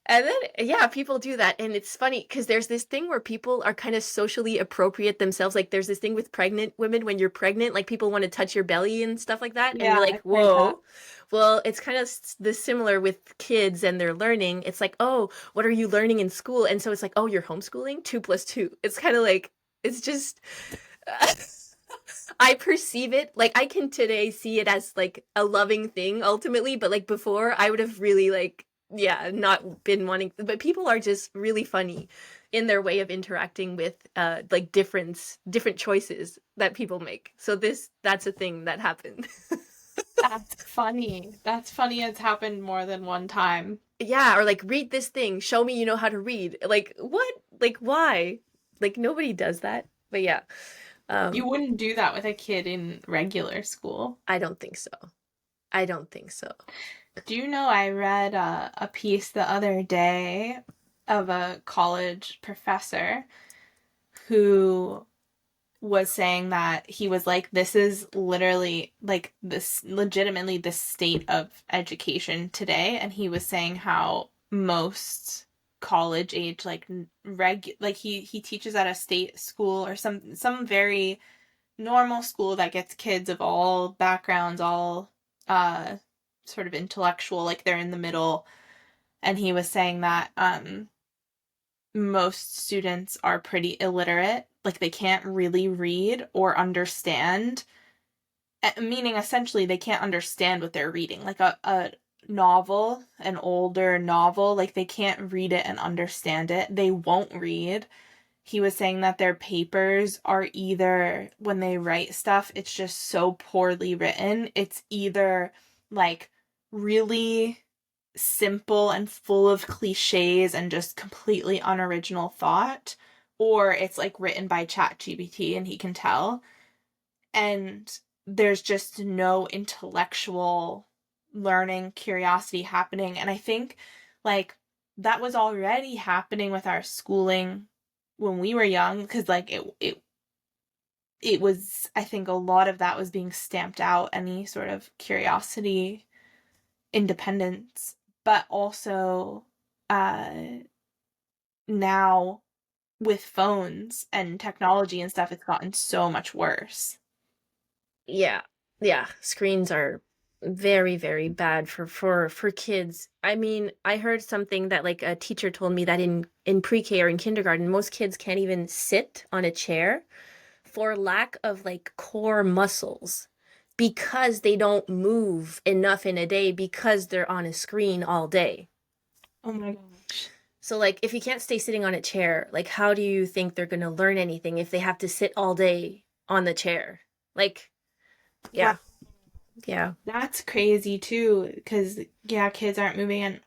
And then, yeah, people do that. And it's funny because there's this thing where people are kind of socially appropriate themselves. Like, there's this thing with pregnant women when you're pregnant, like, people want to touch your belly and stuff like that. And you're Yeah, like, I've heard that. whoa. Well, it's kind of the similar with kids and their learning. It's like, oh, what are you learning in school? And so it's like, oh, you're homeschooling? 2 plus 2. It's kind of like, it's just. I perceive it like I can today see it as like a loving thing ultimately, but like before I would have really like yeah, not been wanting, but people are just really funny in their way of interacting with like different choices that people make. So that's a thing that happened. That's funny. That's funny. It's happened more than one time. Yeah, or like read this thing, show me you know how to read. Like what? Like why? Like nobody does that. But yeah. You Um wouldn't do that with a kid in regular school. I don't think so. I don't think so. Do you know I read a piece the other day of a college professor who was saying that he was like, this is literally like this legitimately the state of education today. And he was saying how most college age like he teaches at a state school or some very normal school that gets kids of all backgrounds, all uh sort of intellectual, like they're in the middle. And he was saying that most students are pretty illiterate, like they can't really read or understand, meaning essentially they can't understand what they're reading. Like a novel, an older novel, like they can't read it and understand it. They won't read. He was saying that their papers are either, when they write stuff, it's just so poorly written. It's either like really simple and full of cliches and just completely unoriginal thought, or it's like written by ChatGPT and he can tell. And there's just no intellectual learning, curiosity happening. And I think like that was already happening with our schooling when we were young, because like it was, I think a lot of that was being stamped out, any sort of curiosity, independence, but also uh now with phones and technology and stuff, it's gotten so much worse. Yeah. Yeah, screens are Very, very bad for kids. I mean, I heard something that like a teacher told me that in pre-K or in kindergarten, most kids can't even sit on a chair for lack of like core muscles because they don't move enough in a day because they're on a screen all day. Oh my gosh. So like if you can't stay sitting on a chair, like how do you think they're going to learn anything if they have to sit all day on the chair? Like, Wow. yeah. Yeah. That's crazy too, because yeah, kids aren't moving and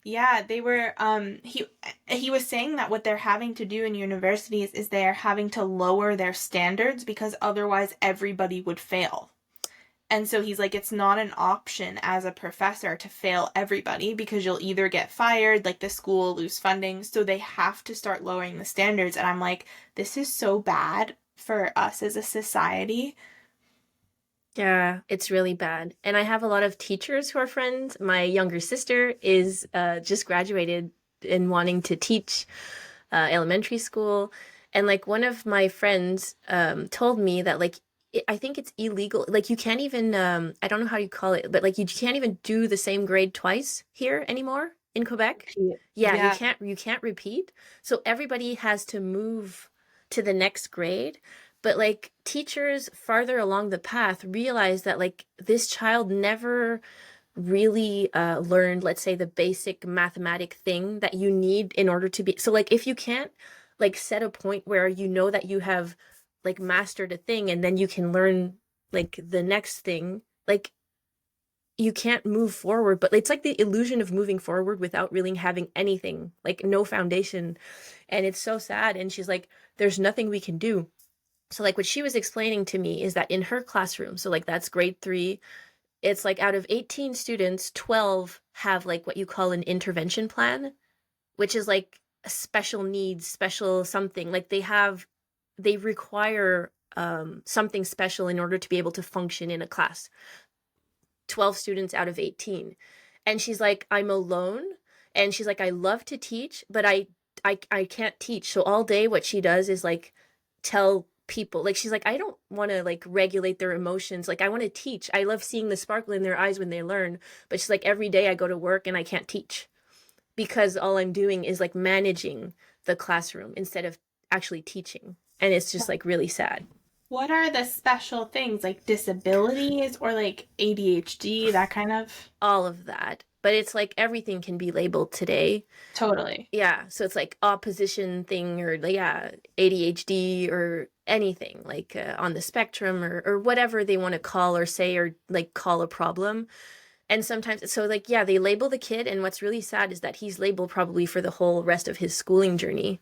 yeah, they were he was saying that what they're having to do in universities is they're having to lower their standards because otherwise everybody would fail. And so he's like, it's not an option as a professor to fail everybody because you'll either get fired, like the school will lose funding. So they have to start lowering the standards. And I'm like, this is so bad for us as a society. Yeah, it's really bad. And I have a lot of teachers who are friends. My younger sister is just graduated in wanting to teach elementary school. And like one of my friends told me that like I think it's illegal. Like you can't even I don't know how you call it, but like you can't even do the same grade twice here anymore in Quebec. Yeah, Yeah. you can't repeat. So everybody has to move to the next grade. But like teachers farther along the path realize that like this child never really learned, let's say, the basic mathematic thing that you need in order to be. So like if you can't like set a point where you know that you have like mastered a thing and then you can learn like the next thing, like you can't move forward. But it's like the illusion of moving forward without really having anything, like no foundation. And it's so sad. And she's like, there's nothing we can do. So like what she was explaining to me is that in her classroom, so like that's grade 3, it's like out of 18 students, 12 have like what you call an intervention plan, which is like a special needs, special something. Like they require something special in order to be able to function in a class. 12 students out of 18. And she's like, I'm alone. And she's like, I love to teach, but I can't teach. So all day what she does is like tell people, like she's like, I don't want to like regulate their emotions, like I want to teach. I love seeing the sparkle in their eyes when they learn, but she's like, every day I go to work and I can't teach because all I'm doing is like managing the classroom instead of actually teaching, and it's just like really sad. What are the special things like disabilities or like ADHD, that kind of? All of that, but it's like everything can be labeled today. Totally. Yeah, so it's like opposition thing or like, yeah, ADHD or anything like on the spectrum or whatever they want to call or say or like call a problem. And sometimes, so like, yeah, they label the kid. And what's really sad is that he's labeled probably for the whole rest of his schooling journey.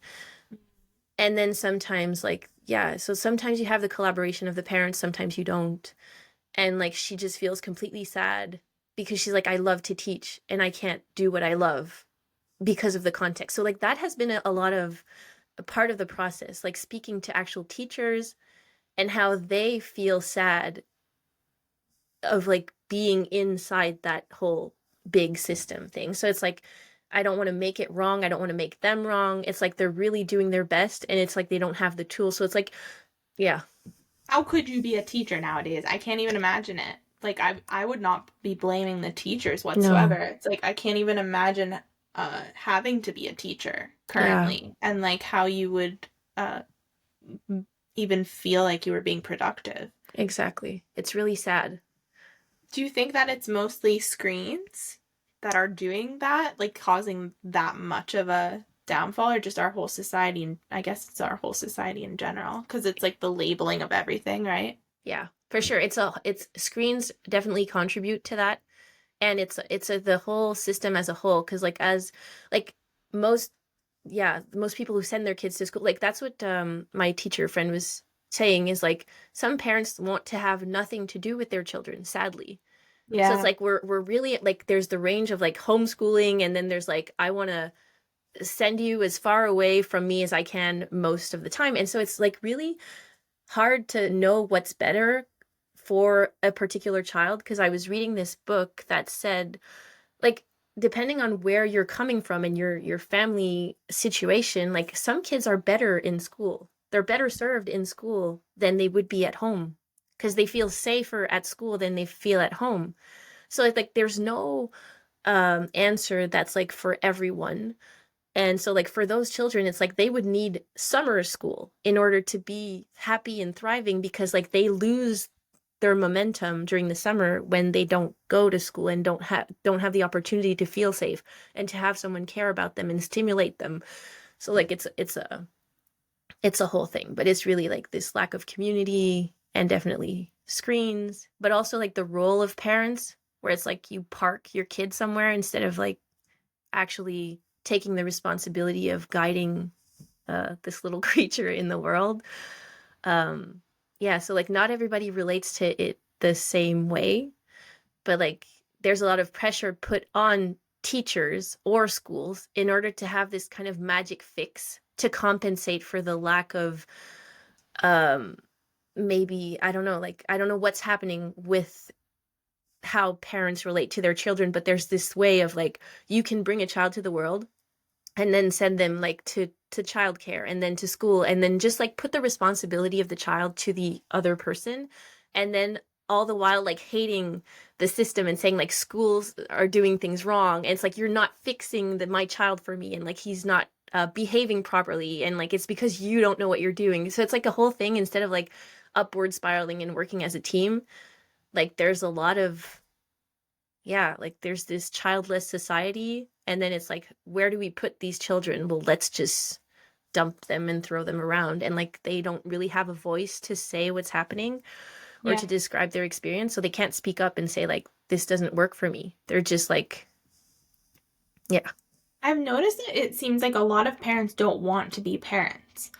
And then sometimes, like, yeah, so sometimes you have the collaboration of the parents, sometimes you don't. And like, she just feels completely sad because she's like, I love to teach and I can't do what I love because of the context. So like that has been a lot of a part of the process, like speaking to actual teachers and how they feel sad of like being inside that whole big system thing. So it's like I don't want to make it wrong. I don't want to make them wrong. It's like they're really doing their best and it's like they don't have the tools. So it's like, yeah, How could you be a teacher nowadays? I can't even imagine it. Like I would not be blaming the teachers whatsoever. no, It's like I can't even imagine having to be a teacher yeah, currently and like how you would uh even feel like you were being productive. exactly. It's really sad. Do you think that it's mostly screens that are doing that, like causing that much of a downfall, or just our whole society? And I guess it's our whole society in general, because it's like the labeling of everything, right? Yeah, for sure. It's screens definitely contribute to that. And it's the whole system as a whole because like as like most yeah most people who send their kids to school, like that's what my teacher friend was saying is like some parents want to have nothing to do with their children, sadly. So it's Yeah. like we're really like there's the range of like homeschooling and then there's like I want to send you as far away from me as I can most of the time, and so it's like really hard to know what's better for a particular child because I was reading this book that said like depending on where you're coming from and your family situation, like some kids are better in school. They're better served in school than they would be at home because they feel safer at school than they feel at home. So like there's no answer that's like for everyone. And so like for those children, it's like they would need summer school in order to be happy and thriving, because like they lose their momentum during the summer when they don't go to school and don't have the opportunity to feel safe and to have someone care about them and stimulate them. So like it's a whole thing, but it's really like this lack of community and definitely screens, but also like the role of parents, where it's like you park your kid somewhere instead of like actually taking the responsibility of guiding this little creature in the world. Um, yeah, so like not everybody relates to it the same way, but like there's a lot of pressure put on teachers or schools in order to have this kind of magic fix to compensate for the lack of um maybe I don't know, like I don't know what's happening with how parents relate to their children, but there's this way of like you can bring a child to the world and then send them like to childcare and then to school and then just like put the responsibility of the child to the other person, and then all the while like hating the system and saying like schools are doing things wrong, and it's like you're not fixing my child for me, and like he's not behaving properly, and like it's because you don't know what you're doing. So it's like a whole thing, instead of like upward spiraling and working as a team, like there's a lot of, yeah, like there's this childless society, and then it's like, where do we put these children? Well, let's just dump them and throw them around, and like they don't really have a voice to say what's happening or Yeah. to describe their experience, so they can't speak up and say like this doesn't work for me. They're just like, yeah, I've noticed that it seems like a lot of parents don't want to be parents.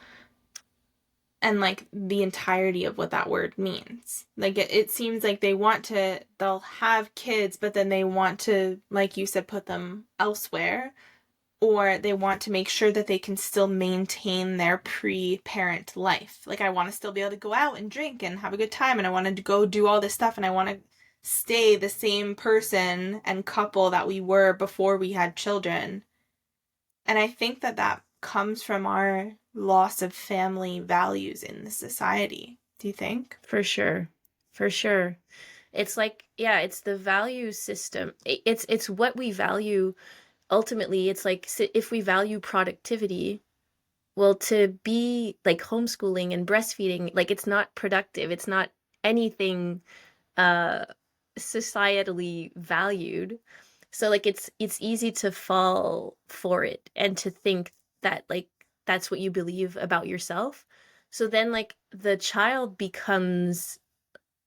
And like the entirety of what that word means. Like it seems like they'll have kids, but then they want to, like you said, put them elsewhere, or they want to make sure that they can still maintain their pre-parent life. Like I want to still be able to go out and drink and have a good time, and I want to go do all this stuff, and I want to stay the same person and couple that we were before we had children. And I think that that comes from our loss of family values in the society. Do you think? for sure. For sure. It's like, yeah, it's the value system. It's what we value. Ultimately, it's like if we value productivity, well, to be like homeschooling and breastfeeding, like it's not productive. It's not anything uh societally valued. So like it's easy to fall for it and to think that like that's what you believe about yourself. So then like the child becomes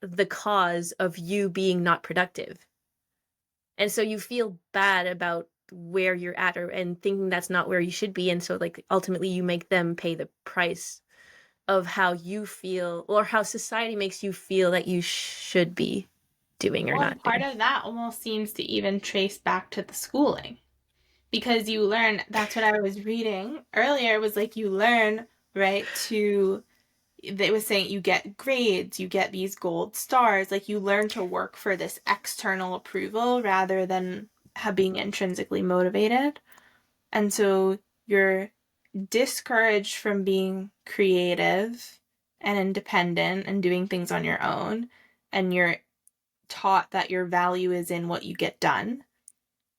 the cause of you being not productive. And so you feel bad about where you're at, or and thinking that's not where you should be, and so like ultimately you make them pay the price of how you feel or how society makes you feel that you should be doing or Well, and not part doing. of that almost seems to even trace back to the schooling, because you learn, that's what I was reading earlier, was like you learn, right, to, they was saying you get grades, you get these gold stars, like you learn to work for this external approval rather than being intrinsically motivated. And so you're discouraged from being creative and independent and doing things on your own. And you're taught that your value is in what you get done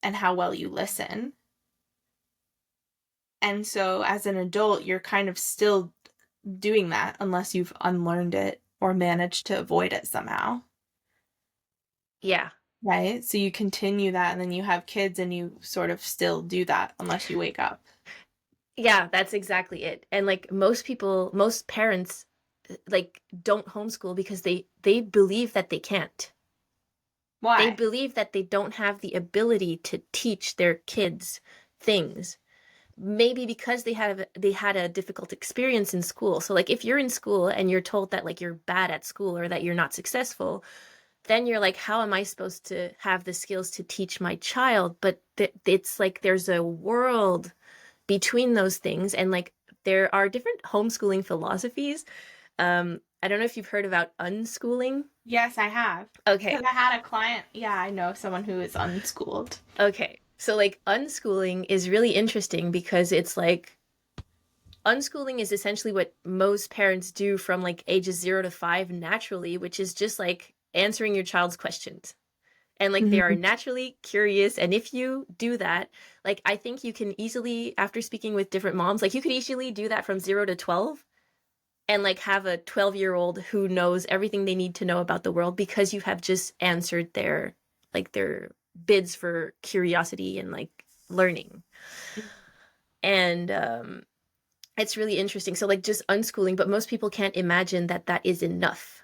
and how well you listen. And so as an adult, you're kind of still doing that unless you've unlearned it or managed to avoid it somehow. Yeah. Right? So you continue that, and then you have kids and you sort of still do that unless you wake up. Yeah, that's exactly it. And like most people, most parents like don't homeschool because they believe that they can't. They Why? believe that they don't have the ability to teach their kids things. Maybe because they had a difficult experience in school. So like if you're in school and you're told that like you're bad at school or that you're not successful, then you're like, how am I supposed to have the skills to teach my child? But it's like there's a world between those things, and like there are different homeschooling philosophies. I don't know if you've heard about unschooling. Yes, I have. Because Okay. I had a client, yeah, I know someone who is unschooled. Okay. So like unschooling is really interesting because it's like unschooling is essentially what most parents do from like ages 0 to 5 naturally, which is just like answering your child's questions. And like they are Mhm. naturally curious. And if you do that, like I think you can easily, after speaking with different moms, like you could easily do that from 0 to 12 and like have a 12-year-old who knows everything they need to know about the world because you have just answered their bids for curiosity and like learning. And it's really interesting. So like just unschooling, but most people can't imagine that that is enough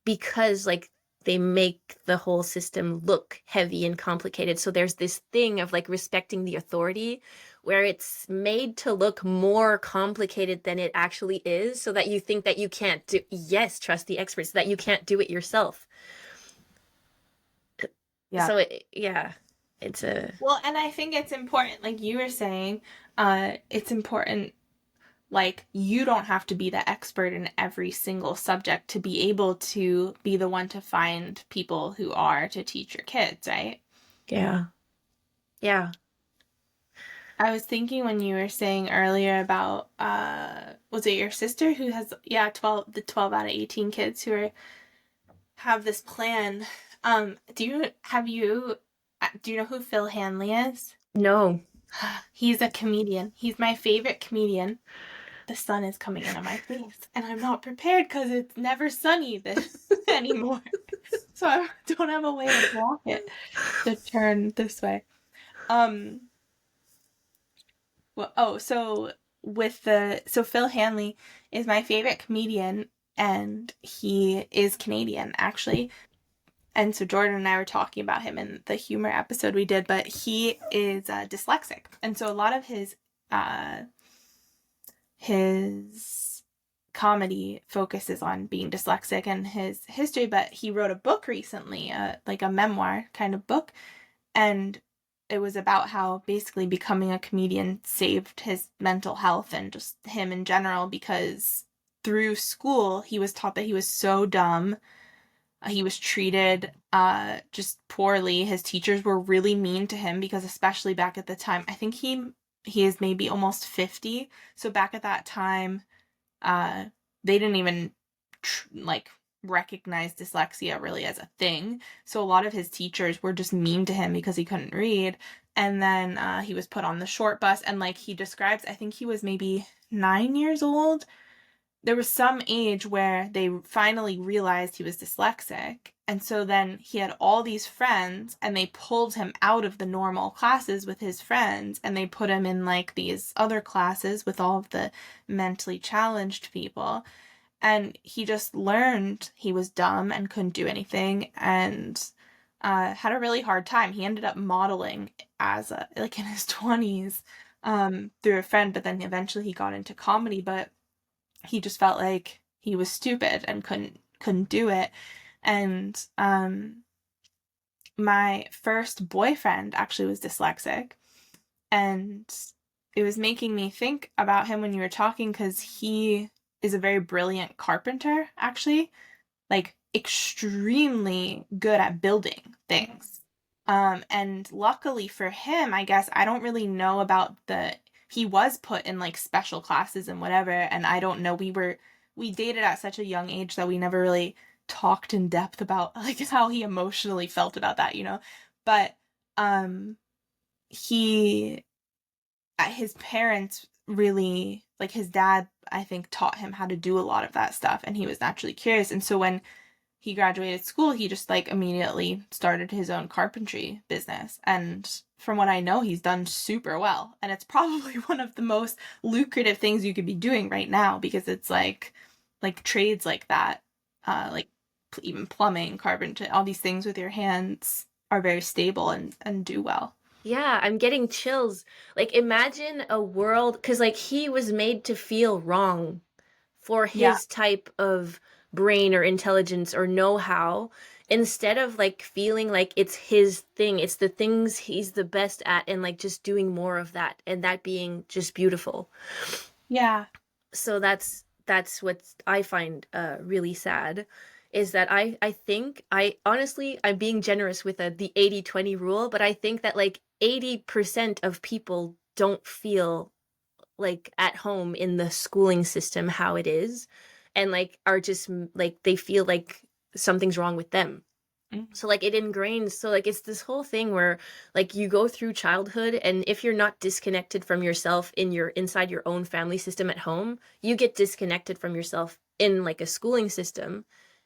because like they make the whole system look heavy and complicated. So there's this thing of like respecting the authority where it's made to look more complicated than it actually is so that you think that you can't do, yes, trust the experts, that you can't do it yourself. Yeah. So yeah, it's a, Well, and I think it's important, like you were saying, it's important, like, you don't have to be the expert in every single subject to be able to be the one to find people who are to teach your kids, right? yeah, yeah. I was thinking when you were saying earlier about was it your sister who has, yeah, 12, the 12 out of 18 kids who are have this plan. Do you know who Phil Hanley is? No. He's a comedian. He's my favorite comedian. The sun is coming in on my face, and I'm not prepared because it's never sunny this anymore. So I don't have a way to block it to turn this way. Um. Well, oh, so Phil Hanley is my favorite comedian, and he is Canadian actually. And so Jordan and I were talking about him in the humor episode we did, but he is dyslexic, and so a lot of uh, his comedy focuses on being dyslexic and his history. But he wrote a book recently, like a memoir kind of book, and it was about how basically becoming a comedian saved his mental health and just him in general because through school he was taught that he was so dumb. He was treated just poorly. His teachers were really mean to him because especially back at the time, I think he is maybe almost 50. So back at that time, uh they didn't even like recognize dyslexia really as a thing. So a lot of his teachers were just mean to him because he couldn't read. And then he was put on the short bus, and like he describes, I think he was maybe 9 years old. There was some age where they finally realized he was dyslexic. And so then he had all these friends, and they pulled him out of the normal classes with his friends, and they put him in like these other classes with all of the mentally challenged people. And he just learned he was dumb and couldn't do anything, and had a really hard time. He ended up modeling as a, like in his 20s, through a friend, but then eventually he got into comedy. But he just felt like he was stupid and couldn't do it. And my first boyfriend actually was dyslexic, and it was making me think about him when you were talking because he is a very brilliant carpenter, actually, like extremely good at building things. And luckily for him, I guess I don't really know about he was put in like special classes and whatever, and I don't know, we dated at such a young age that we never really talked in depth about like how he emotionally felt about that, you know. But um he his parents really, like his dad, I think taught him how to do a lot of that stuff, and he was naturally curious. And so when he graduated school, he just like immediately started his own carpentry business. And from what I know, he's done super well. And it's probably one of the most lucrative things you could be doing right now because it's like trades like that, like even plumbing, carpentry, all these things with your hands are very stable and do well. Yeah, I'm getting chills. Like imagine a world, because like he was made to feel wrong for Yeah. his type of brain or intelligence or know-how, instead of like feeling like it's his thing, it's the things he's the best at, and like just doing more of that and that being just beautiful. Yeah. So that's what I find really sad, is that I think, I honestly, I'm being generous with the 80/20 rule, but I think that like 80% of people don't feel like at home in the schooling system how it is, and like are just like they feel like something's wrong with them. Mm. So like it ingrains, so like it's this whole thing where like you go through childhood, and if you're not disconnected from yourself in your inside your own family system at home, you get disconnected from yourself in like a schooling system.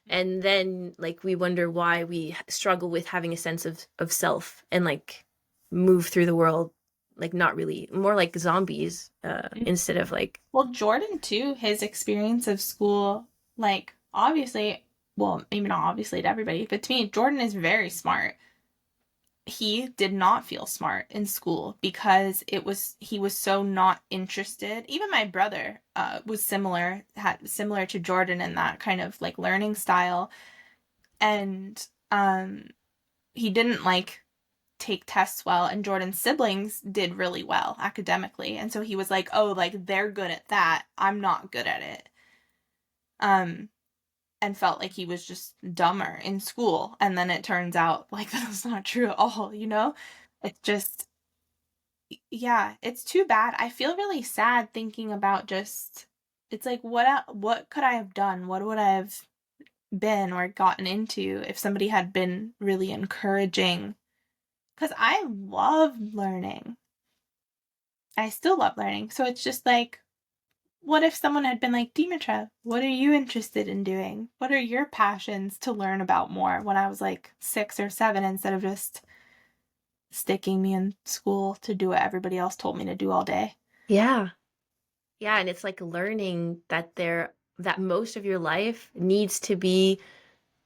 And then like we wonder why we struggle with having a sense of self, and like move through the world like not really, more like zombies, Mm. instead of like. Well, Jordan too, his experience of school, like obviously, well, maybe not obviously to everybody, but to me, Jordan is very smart. He did not feel smart in school because he was so not interested. Even my brother was similar to Jordan in that kind of like learning style, and he didn't like take tests well, and Jordan's siblings did really well academically, and so he was like, oh, like they're good at that, I'm not good at it. um and felt like he was just dumber in school, and then it turns out like that's not true at all, you know. It's just, yeah, it's too bad. I feel really sad thinking about just, it's like what could I have done, what would I have been or gotten into if somebody had been really encouraging, because I love learning. I still love learning. So it's just like, what if someone had been like, Demetra, what are you interested in doing? What are your passions to learn about more, when I was like 6 or 7, instead of just sticking me in school to do what everybody else told me to do all day? Yeah. Yeah, and it's like learning that that most of your life needs to be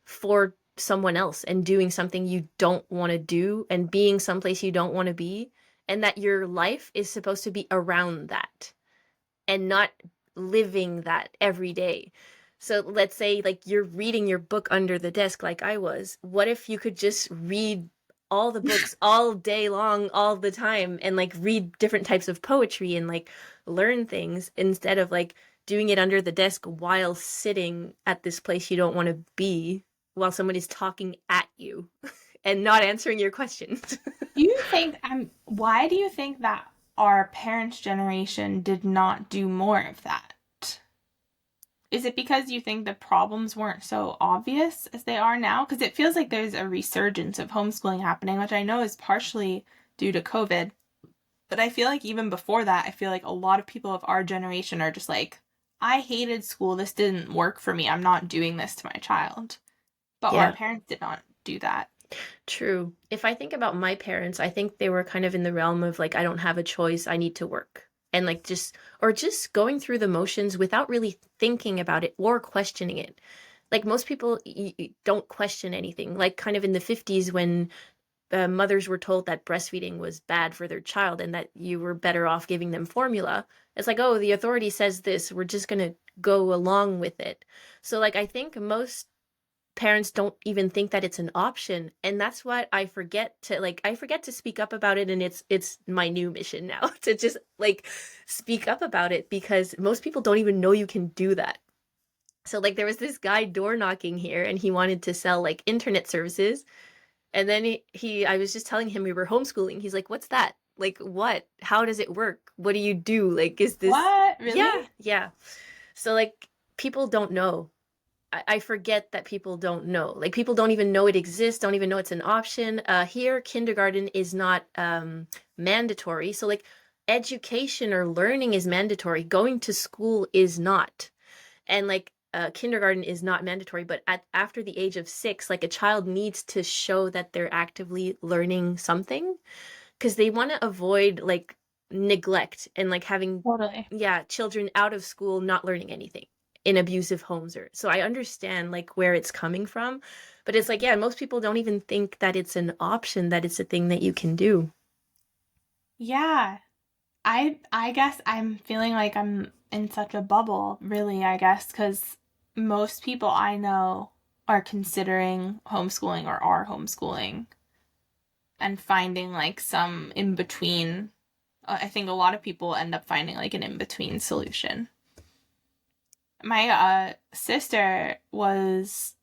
for someone else, and doing something you don't want to do, and being someplace you don't want to be, and that your life is supposed to be around that, and not living that every day. So let's say like you're reading your book under the desk like I was. What if you could just read all the books all day long, all the time, and like read different types of poetry and like learn things, instead of like doing it under the desk while sitting at this place you don't want to be, while somebody's talking at you and not answering your questions. Do you think why do you think that our parents' generation did not do more of that? Is it because you think the problems weren't so obvious as they are now? Because it feels like there's a resurgence of homeschooling happening, which I know is partially due to COVID. But I feel like even before that, I feel like a lot of people of our generation are just like, I hated school. This didn't work for me. I'm not doing this to my child. But our Yeah. parents did not do that. True. If I think about my parents, I think they were kind of in the realm of like, I don't have a choice, I need to work. And like or just going through the motions without really thinking about it or questioning it. Like most people don't question anything. Like kind of in the 50s when mothers were told that breastfeeding was bad for their child and that you were better off giving them formula. It's like, oh, the authority says this, we're just going to go along with it. So like I think most parents don't even think that it's an option, and that's what I forget to speak up about it, and it's my new mission now to just like speak up about it, because most people don't even know you can do that. So like there was this guy door knocking here, and he wanted to sell like internet services, and then I was just telling him we were homeschooling. He's like, what's that? Like, what? How does it work? What do you do? Like, is this? What? Really? Yeah, yeah. So like people don't know. I forget that people don't know. Like people don't even know it exists, don't even know it's an option. Here, kindergarten is not mandatory. So like education or learning is mandatory. Going to school is not. And like kindergarten is not mandatory, but after the age of 6, like a child needs to show that they're actively learning something, because they want to avoid like neglect and like having, Totally. yeah, children out of school not learning anything in abusive homes. Or so I understand like where it's coming from, but it's like, yeah, most people don't even think that it's an option, that it's a thing that you can do. Yeah. I guess I'm feeling like I'm in such a bubble, really, I guess, because most people I know are considering homeschooling or are homeschooling and finding like some in between. I think a lot of people end up finding like an in between solution. My sister was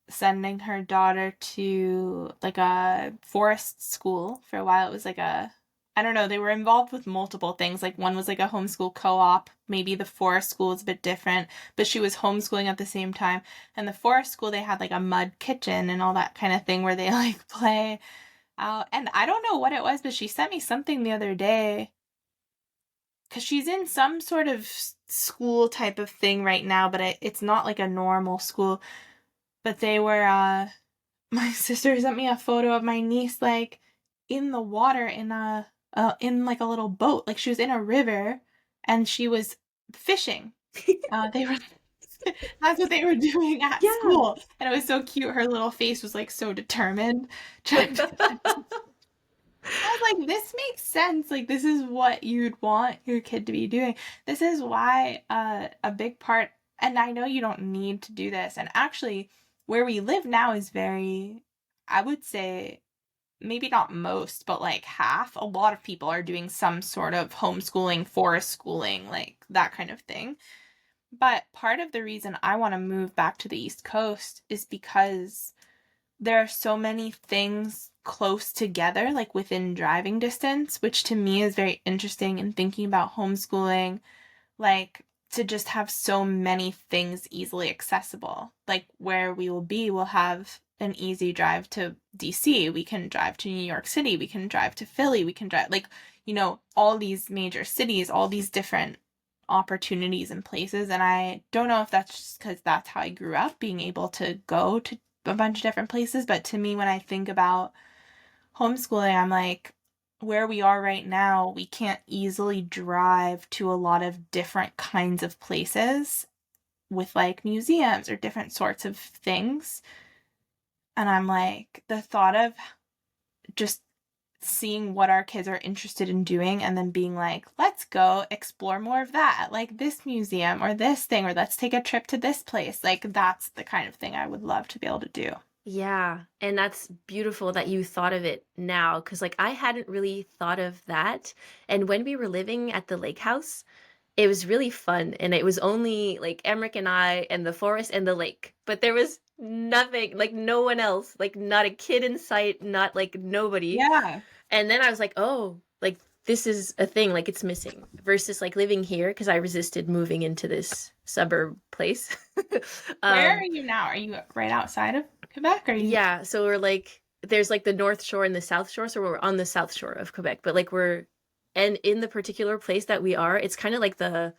sending her daughter to like a forest school for a while. It was like a, I don't know, they were involved with multiple things. Like one was like a homeschool co-op. Maybe the forest school is a bit different, but she was homeschooling at the same time. And the forest school, they had like a mud kitchen and all that kind of thing where they like play out. And I don't know what it was, but she sent me something the other day because she's in some sort of school type of thing right now, but it's not like a normal school. But they were, my sister sent me a photo of my niece like in the water in like a little boat, like she was in a river and she was fishing. They were that's what they were doing at Yeah. school, and it was so cute. Her little face was like so determined, trying to. I was like, this makes sense. Like, this is what you'd want your kid to be doing. This is why a big part, and I know you don't need to do this. And actually, where we live now is very, I would say, maybe not most, but like half. A lot of people are doing some sort of homeschooling, forest schooling, like that kind of thing. But part of the reason I want to move back to the East Coast is because there are so many things close together, like within driving distance, which to me is very interesting in thinking about homeschooling, like to just have so many things easily accessible. Like where we will be, we'll have an easy drive to DC. We can drive to New York City. We can drive to Philly. We can drive, like, all these major cities, all these different opportunities and places. And I don't know if that's just because that's how I grew up, being able to go to a bunch of different places. But to me, when I think about homeschooling, I'm like, where we are right now, we can't easily drive to a lot of different kinds of places with like museums or different sorts of things. And I'm like, the thought of just seeing what our kids are interested in doing and then being like, let's go explore more of that at like this museum or this thing, or let's take a trip to this place. Like, that's the kind of thing I would love to be able to do. Yeah, and that's beautiful that you thought of it now, because like I hadn't really thought of that. And when we were living at the lake house, it was really fun, and it was only like Emmerich and I and the forest and the lake, but there was nothing, like no one else, like not a kid in sight, not like nobody. Yeah. And then I was like, oh, like this is a thing, like it's missing versus like living here because I resisted moving into this suburb place. Where are um, you now? Are you right outside of Quebec? Are you? yeah, so we're like there's like the North Shore and the South Shore, so we're on the South Shore of Quebec, but like we're and in the particular place that we are, it's kind of like the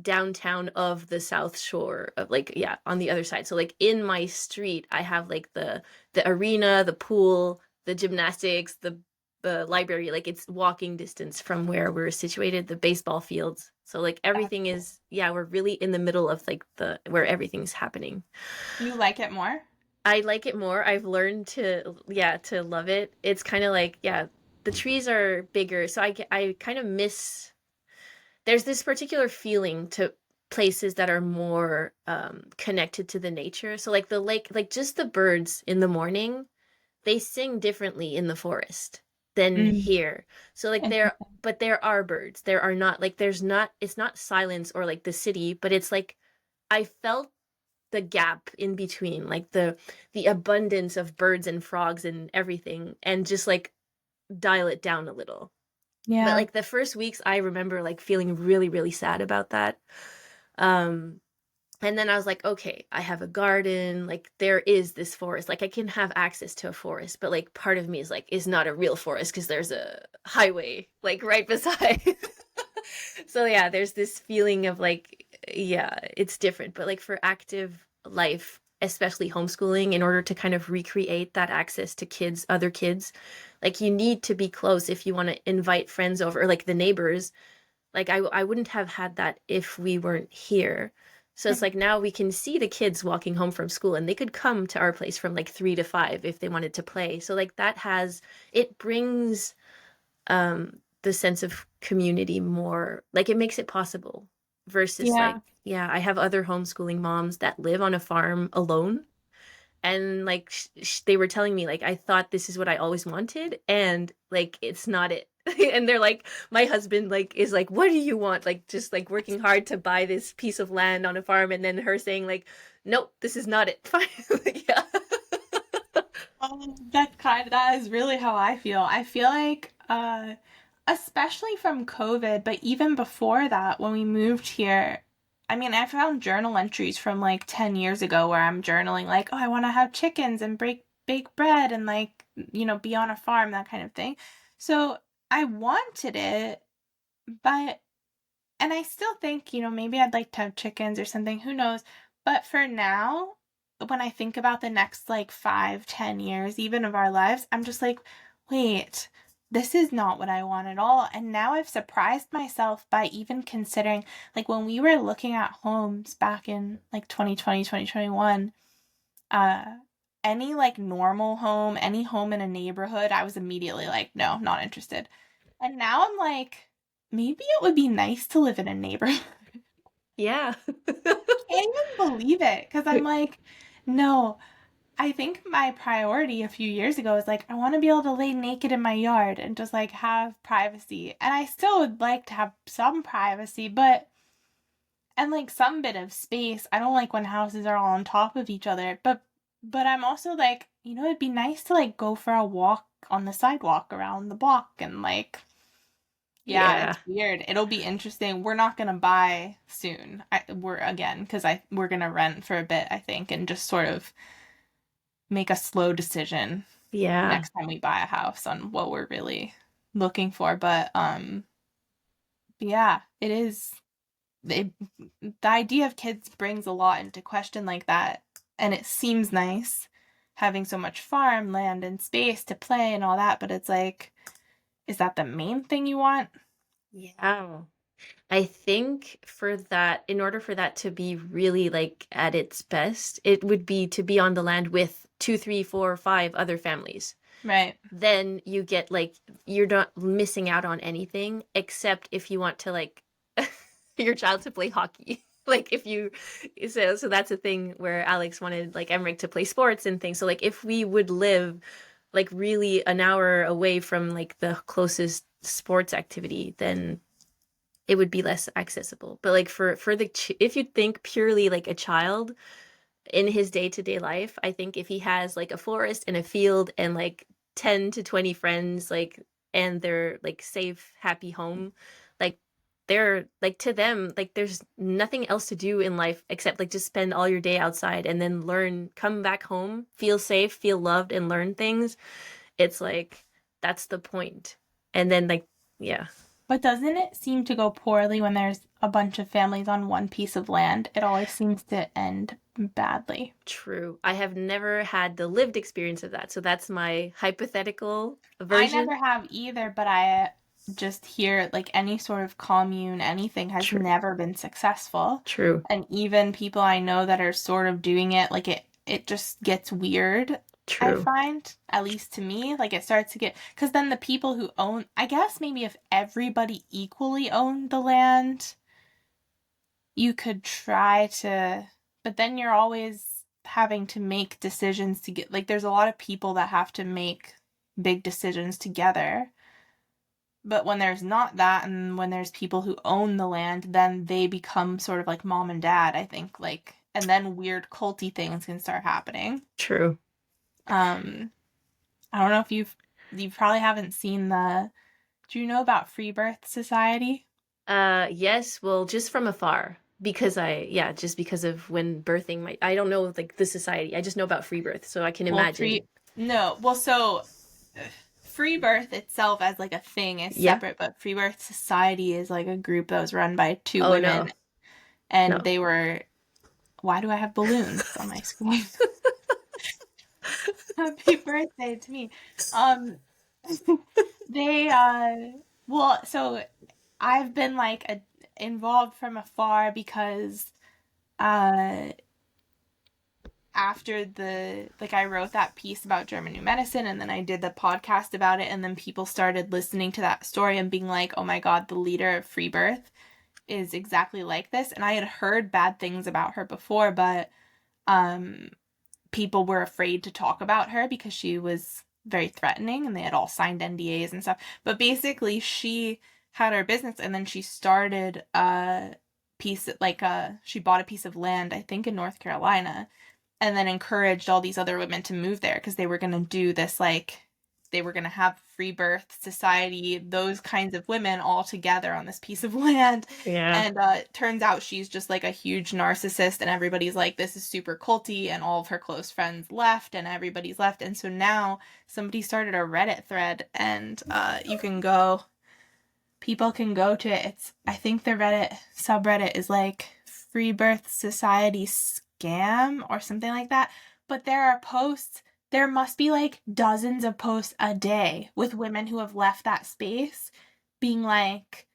downtown of the South Shore of like yeah, on the other side. So like in my street, I have like the arena, the pool, the gymnastics, the library, like it's walking distance from where we're situated, the baseball fields. So like everything is yeah, we're really in the middle of like the where everything's happening. Do you like it more? I like it more. I've learned to yeah, to love it. It's kind of like yeah, the trees are bigger, so I kind of miss there's this particular feeling to places that are more connected to the nature. So like the lake, like just the birds in the morning, they sing differently in the forest than Mm. here. So like there, Interesting. but there are birds. There are not like there's not. It's not silence or like the city, but it's like I felt the gap in between, like the abundance of birds and frogs and everything, and just like dial it down a little. But Yeah. like the first weeks, I remember like feeling really, really sad about that. Um, and then I was like, okay, I have a garden. Like there is this forest. Like I can have access to a forest, but like part of me is like, is not a real forest because there's a highway like right beside. So yeah, there's this feeling of like, yeah, it's different. But like for active life, especially homeschooling, in order to kind of recreate that access to kids, other kids, like you need to be close if you want to invite friends over, or like the neighbors. Like I wouldn't have had that if we weren't here. So it's like now we can see the kids walking home from school and they could come to our place from like 3 to 5 if they wanted to play. So like that has it brings the sense of community more, like it makes it possible versus like Yeah. yeah, I have other homeschooling moms that live on a farm alone, and like they were telling me like I thought this is what I always wanted and like it's not it. And they're like my husband like is like what do you want, like just like working hard to buy this piece of land on a farm, and then her saying like nope, this is not it. Fine. Like, yeah. That is really how I feel. I feel like especially from COVID, but even before that, when we moved here, I mean, I found journal entries from like 10 years ago where I'm journaling like, oh, I want to have chickens and bake bread and like, be on a farm, that kind of thing. So I wanted it, but, and I still think, maybe I'd like to have chickens or something, who knows? But for now, when I think about the next like 5, 10 years, even of our lives, I'm just like, wait, this is not what I want at all. And now I've surprised myself by even considering, like when we were looking at homes back in like 2020, 2021, uh, any like normal home, any home in a neighborhood, I was immediately like, no, not interested. And now I'm like, maybe it would be nice to live in a neighborhood. Yeah. Can't even believe it because I'm like, no, I think my priority a few years ago was like, I want to be able to lay naked in my yard and just like have privacy. And I still would like to have some privacy, but and like some bit of space. I don't like when houses are all on top of each other, but I'm also like, it'd be nice to like go for a walk on the sidewalk around the block and like yeah, Yeah. it's weird. It'll be interesting. We're not gonna buy soon. We're again because we're gonna rent for a bit, I think, and just sort of make a slow decision Yeah. next time we buy a house on what we're really looking for. But yeah, it is. It, the idea of kids brings a lot into question like that, and it seems nice having so much farmland and space to play and all that. But it's like, is that the main thing you want? Yeah. I think for that, in order for that to be really like at its best, it would be to be on the land with two, three, four, five other families. Right. Then you get like, you're not missing out on anything except if you want to like your child to play hockey. Like if you, so that's a thing where Alex wanted like Emmerich to play sports and things. So like if we would live like really an hour away from like the closest sports activity, then it would be less accessible. But like for the if you think purely like a child in his day-to-day life, I think if he has like a forest and a field and like 10 to 20 friends like and they're like safe, happy home, like they're like to them like there's nothing else to do in life except like just spend all your day outside and then learn, come back home, feel safe, feel loved and learn things. It's like that's the point. And then like yeah. But doesn't it seem to go poorly when there's a bunch of families on one piece of land? It always seems to end badly. True. I have never had the lived experience of that. So that's my hypothetical I version. never have either, but I just hear like any sort of commune, anything has True. never been successful. True. And even people I know that are sort of doing it, like it just gets weird, I True. find, at least to me. Like it starts to get, because then the people who own, I guess maybe if everybody equally owned the land, you could try to, but then you're always having to make decisions to get, like, there's a lot of people that have to make big decisions together. But when there's not that, and when there's people who own the land, then they become sort of like mom and dad, I think, like, and then weird culty things can start happening. True. Um, I don't know if you probably haven't seen do you know about Free Birth Society? Yes, well, just from afar. Because just because of when birthing my I don't know like the society. I just know about free birth, so I can Well, imagine. no, well, so Free Birth itself as like a thing is Yeah. separate, but Free Birth Society is like a group that was run by two Oh no. women, and No. they were. Why do I have balloons on my screen? Happy birthday to me. Um, they well, so I've been like involved from afar because uh after the like I wrote that piece about German New Medicine and then I did the podcast about it and then people started listening to that story and being like, "Oh my God, the leader of Free Birth is exactly like this." And I had heard bad things about her before, but um people were afraid to talk about her because she was very threatening and they had all signed NDAs and stuff. But basically she had her business and then she started a piece she bought a piece of land, I think in North Carolina, and then encouraged all these other women to move there because they were going to do this like they were going to have free birth society, those kinds of women all together on this piece of land. Yeah. And it turns out she's just like a huge narcissist, and everybody's like, this is super culty, and all of her close friends left, and everybody's left. And so now somebody started a Reddit thread, and you can go, people can go to it. It's, I think the Reddit subreddit is like Free Birth Society Scam or something like that. But there are posts, there must be like dozens of posts a day with women who have left that space being like,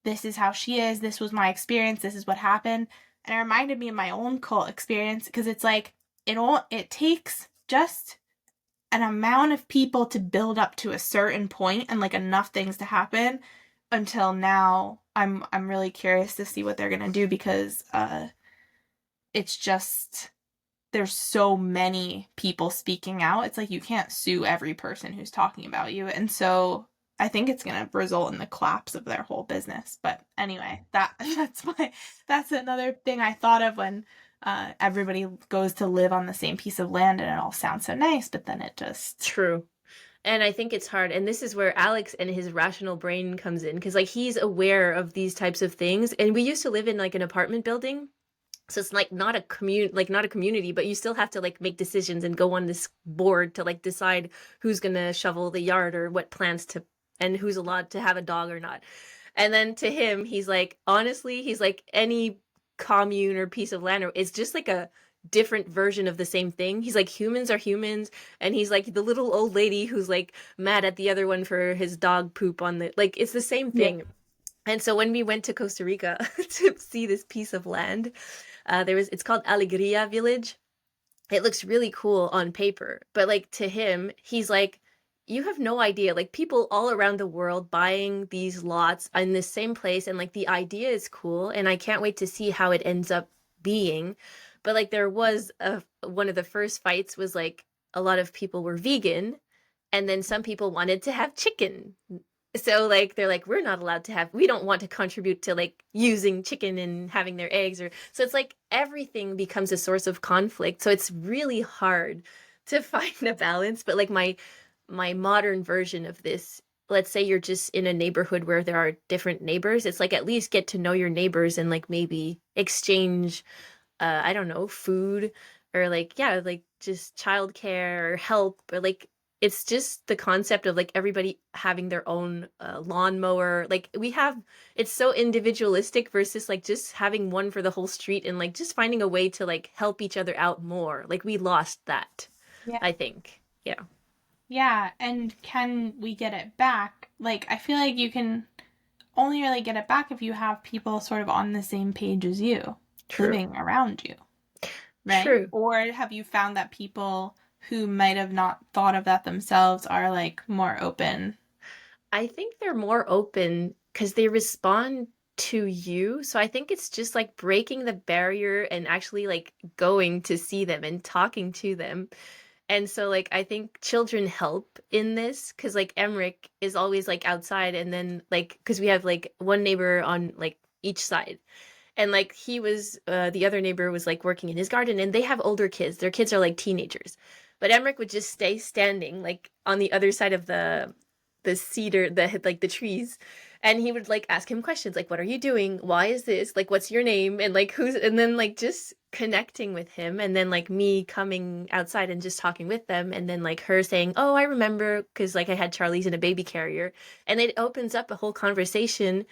this is how she is, this was my experience, this is what happened. And it reminded me of my own cult experience, because it's like, it takes just an amount of people to build up to a certain point and like enough things to happen until now. I'm really curious to see what they're gonna do, because it's just, there's so many people speaking out. It's like you can't sue every person who's talking about you. And so I think it's gonna result in the collapse of their whole business. But anyway, that's another thing I thought of when everybody goes to live on the same piece of land and it all sounds so nice, but then it just... True. And I think it's hard. And this is where Alex and his rational brain comes in, because like he's aware of these types of things. And we used to live in like an apartment building. So it's like not a community, but you still have to like make decisions and go on this board to like decide who's gonna shovel the yard or what plants to, and who's allowed to have a dog or not. And then to him, he's like, honestly, he's like, any commune or piece of land, it's just like a different version of the same thing. He's like, humans are humans, and he's like the little old lady who's like mad at the other one for his dog poop on the, like, it's the same thing. Yeah. And so when we went to Costa Rica to see this piece of land, it's called Alegria Village. It looks really cool on paper, but like to him, he's like, you have no idea, like people all around the world buying these lots in the same place, and like the idea is cool, and I can't wait to see how it ends up being. But like there was one of the first fights was like a lot of people were vegan, and then some people wanted to have chicken. So like they're like, we're not allowed to have, we don't want to contribute to like using chicken and having their eggs, or so it's like everything becomes a source of conflict. So it's really hard to find a balance. But like my modern version of this, let's say you're just in a neighborhood where there are different neighbors, it's like at least get to know your neighbors and like maybe exchange I don't know, food, or like, yeah, like just childcare or help, or like it's just the concept of like everybody having their own lawnmower. Like it's so individualistic versus like just having one for the whole street, and like just finding a way to like help each other out more. Like we lost that, Yeah. I think. Yeah. Yeah, and can we get it back? Like, I feel like you can only really get it back if you have people sort of on the same page as you, True. living around you, right? True. Or have you found that people who might have not thought of that themselves are like more open? I think they're more open because they respond to you. So I think it's just like breaking the barrier and actually like going to see them and talking to them. And so like I think children help in this, because like Emmerich is always like outside, and then like because we have like one neighbor on like each side. And like he was the other neighbor was like working in his garden, and they have older kids. Their kids are like teenagers. But Emmerich would just stay standing like on the other side of the cedar, the trees, and he would like ask him questions like, what are you doing, why is this, like what's your name, and like who's, and then like just connecting with him, and then like me coming outside and just talking with them, and then like her saying, oh, I remember, because like I had Charlie's in a baby carrier, and it opens up a whole conversation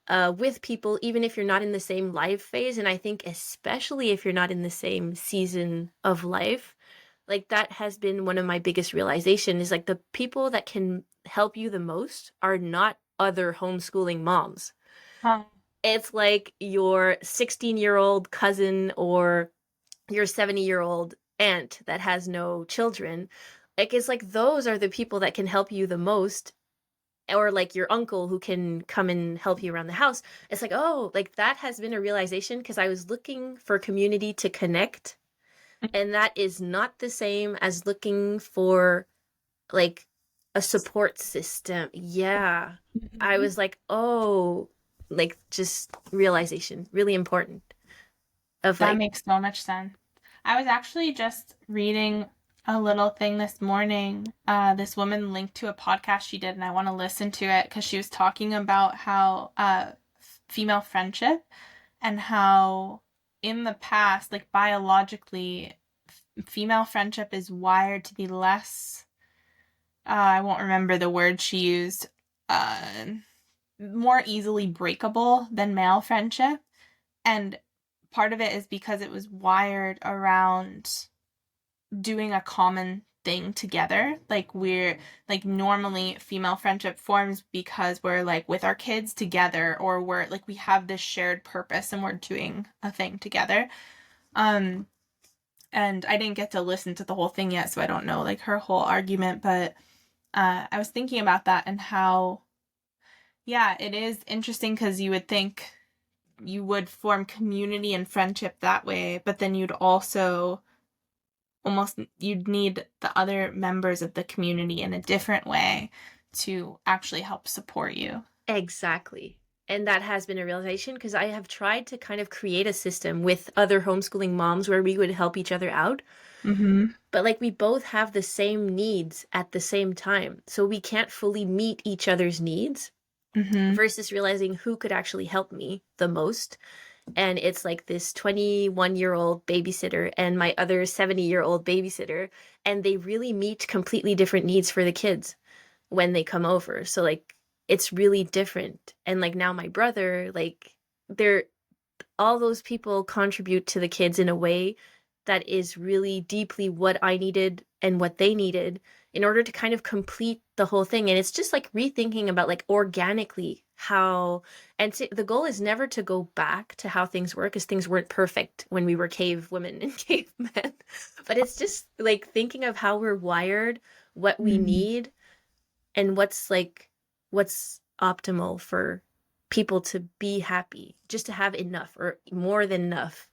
with people, even if you're not in the same life phase. And I think especially if you're not in the same season of life, like that has been one of my biggest realization, is like the people that can help you the most are not other homeschooling moms. Huh. It's like your 16-year-old cousin or your 70-year-old aunt that has no children. Like it's like those are the people that can help you the most, or like your uncle who can come and help you around the house. It's like, oh, like that has been a realization, because I was looking for community to connect, and that is not the same as looking for like a support system. Yeah. I was like, oh, like just realization, really important of That like, makes so much sense. I was actually just reading a little thing this morning. This woman linked to a podcast she did, and I want to listen to it because she was talking about how female friendship and how in the past, like biologically, female friendship is wired to be less. I won't remember the word she used. Uh, More easily breakable than male friendship, and part of it is because it was wired around doing a common thing together. Like we're like normally female friendship forms because we're like with our kids together, or we're like we have this shared purpose and we're doing a thing together. Um and I didn't get to listen to the whole thing yet, so I don't know like her whole argument, but I was thinking about that and how yeah, it is interesting because you would think you would form community and friendship that way, but then you'd also almost you'd need the other members of the community in a different way to actually help support you. Exactly. And that has been a realization because I have tried to kind of create a system with other homeschooling moms where we would help each other out. Mm-hmm. But like we both have the same needs at the same time. So we can't fully meet each other's needs Mm-hmm. versus realizing who could actually help me the most. And it's like this 21-year-old babysitter and my other 70-year-old babysitter. And they really meet completely different needs for the kids when they come over. So like it's really different. And like now my brother, like they're all those people contribute to the kids in a way that is really deeply what I needed and what they needed in order to kind of complete the whole thing. And it's just like rethinking about like organically how, and the goal is never to go back to how things were because things weren't perfect when we were cave women and cavemen. But it's just like thinking of how we're wired, what we Mm-hmm. need, and what's optimal for people to be happy, just to have enough or more than enough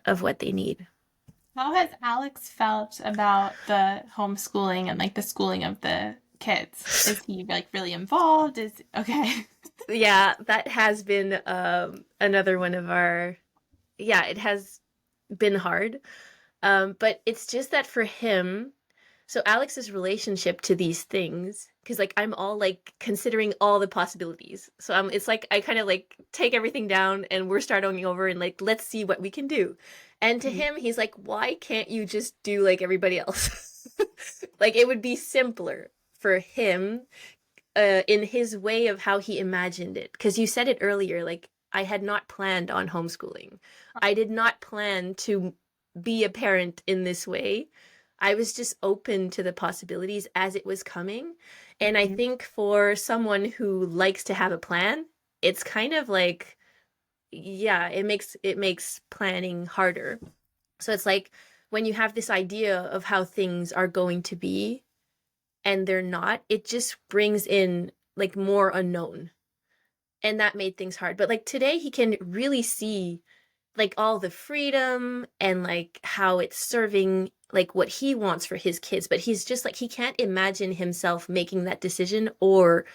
of what they need. How has Alex felt about the homeschooling and like the schooling of the kids? Is he like really involved? Is okay. Yeah, that has been another one of our, yeah, it has been hard. But it's just that for him, so Alex's relationship to these things, because like I'm all like considering all the possibilities. So it's like I kind of like take everything down and we're starting over and like let's see what we can do. And to him, he's like, why can't you just do like everybody else? Like it would be simpler for him in his way of how he imagined it. Because you said it earlier, like I had not planned on homeschooling. I did not plan to be a parent in this way. I was just open to the possibilities as it was coming. And I think for someone who likes to have a plan, it's kind of like, yeah, it makes planning harder. So it's like when you have this idea of how things are going to be and they're not, it just brings in like more unknown. And that made things hard. But like today he can really see like all the freedom and like how it's serving like what he wants for his kids, but he's just like he can't imagine himself making that decision or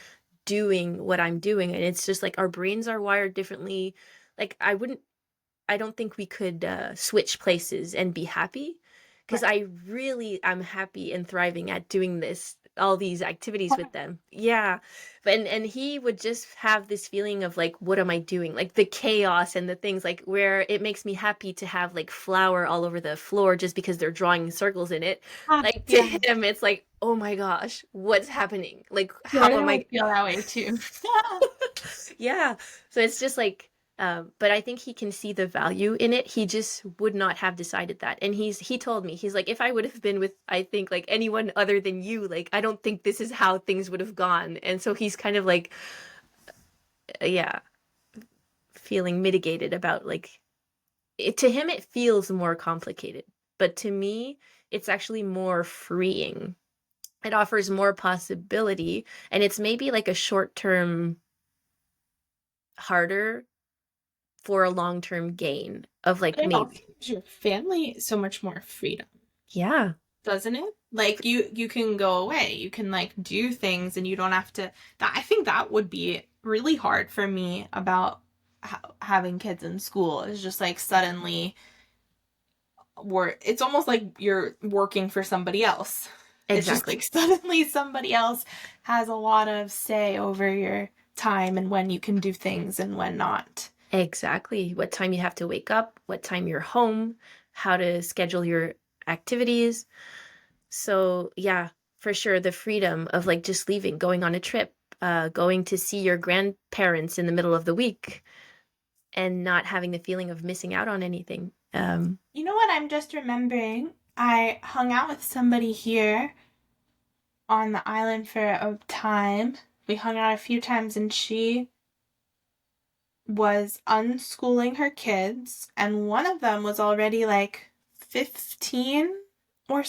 doing what I'm doing. And it's just like our brains are wired differently. Like I don't think we could switch places and be happy because Right. I really am happy and thriving at doing this, all these activities with them. Yeah. But and he would just have this feeling of like, what am I doing? Like the chaos and the things like where it makes me happy to have like flour all over the floor just because they're drawing circles in it. Ah, Like to yeah. him, it's like, oh my gosh, what's happening? Like, how Jordan am I? would feel that way too. Yeah. So it's just like, but I think he can see the value in it. He just would not have decided that. And he told me, he's like, if I would have been with, I think like anyone other than you, like, I don't think this is how things would have gone. And so he's kind of like, yeah, feeling mitigated about like, to him, it feels more complicated. But to me, it's actually more freeing. It offers more possibility. And it's maybe like a short term harder for a long term gain of But like it also maybe. gives your family so much more freedom, Yeah. doesn't it? Like you can go away, you can like do things, and you don't have to. That I think that would be really hard for me about having kids in school. Is just like suddenly it's almost like you're working for somebody else. It's just like Exactly. suddenly somebody else has a lot of say over your time and when you can do things and when not. Exactly. What time you have to wake up, what time you're home, how to schedule your activities. So, yeah, for sure, the freedom of like just leaving, going on a trip, going to see your grandparents in the middle of the week, and not having the feeling of missing out on anything. You know what I'm just remembering? I hung out with somebody here on the island for a time. We hung out a few times and she was unschooling her kids, and one of them was already like 15 or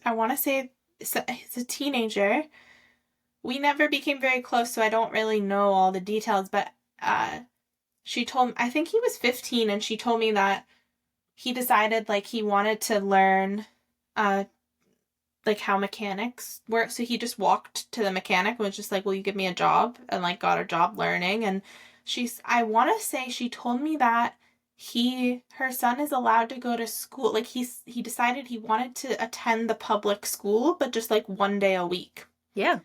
I want to say it's a teenager. We never became very close, so I don't really know all the details, but she told me, I think he was 15, and she told me that he decided like he wanted to learn uh like how mechanics work. So he just walked to the mechanic and was just like, "Will you give me a job?" and like got a job learning. And I want to say she told me that her son is allowed to go to school. Like he decided he wanted to attend the public school, but just like one day a week. Yeah.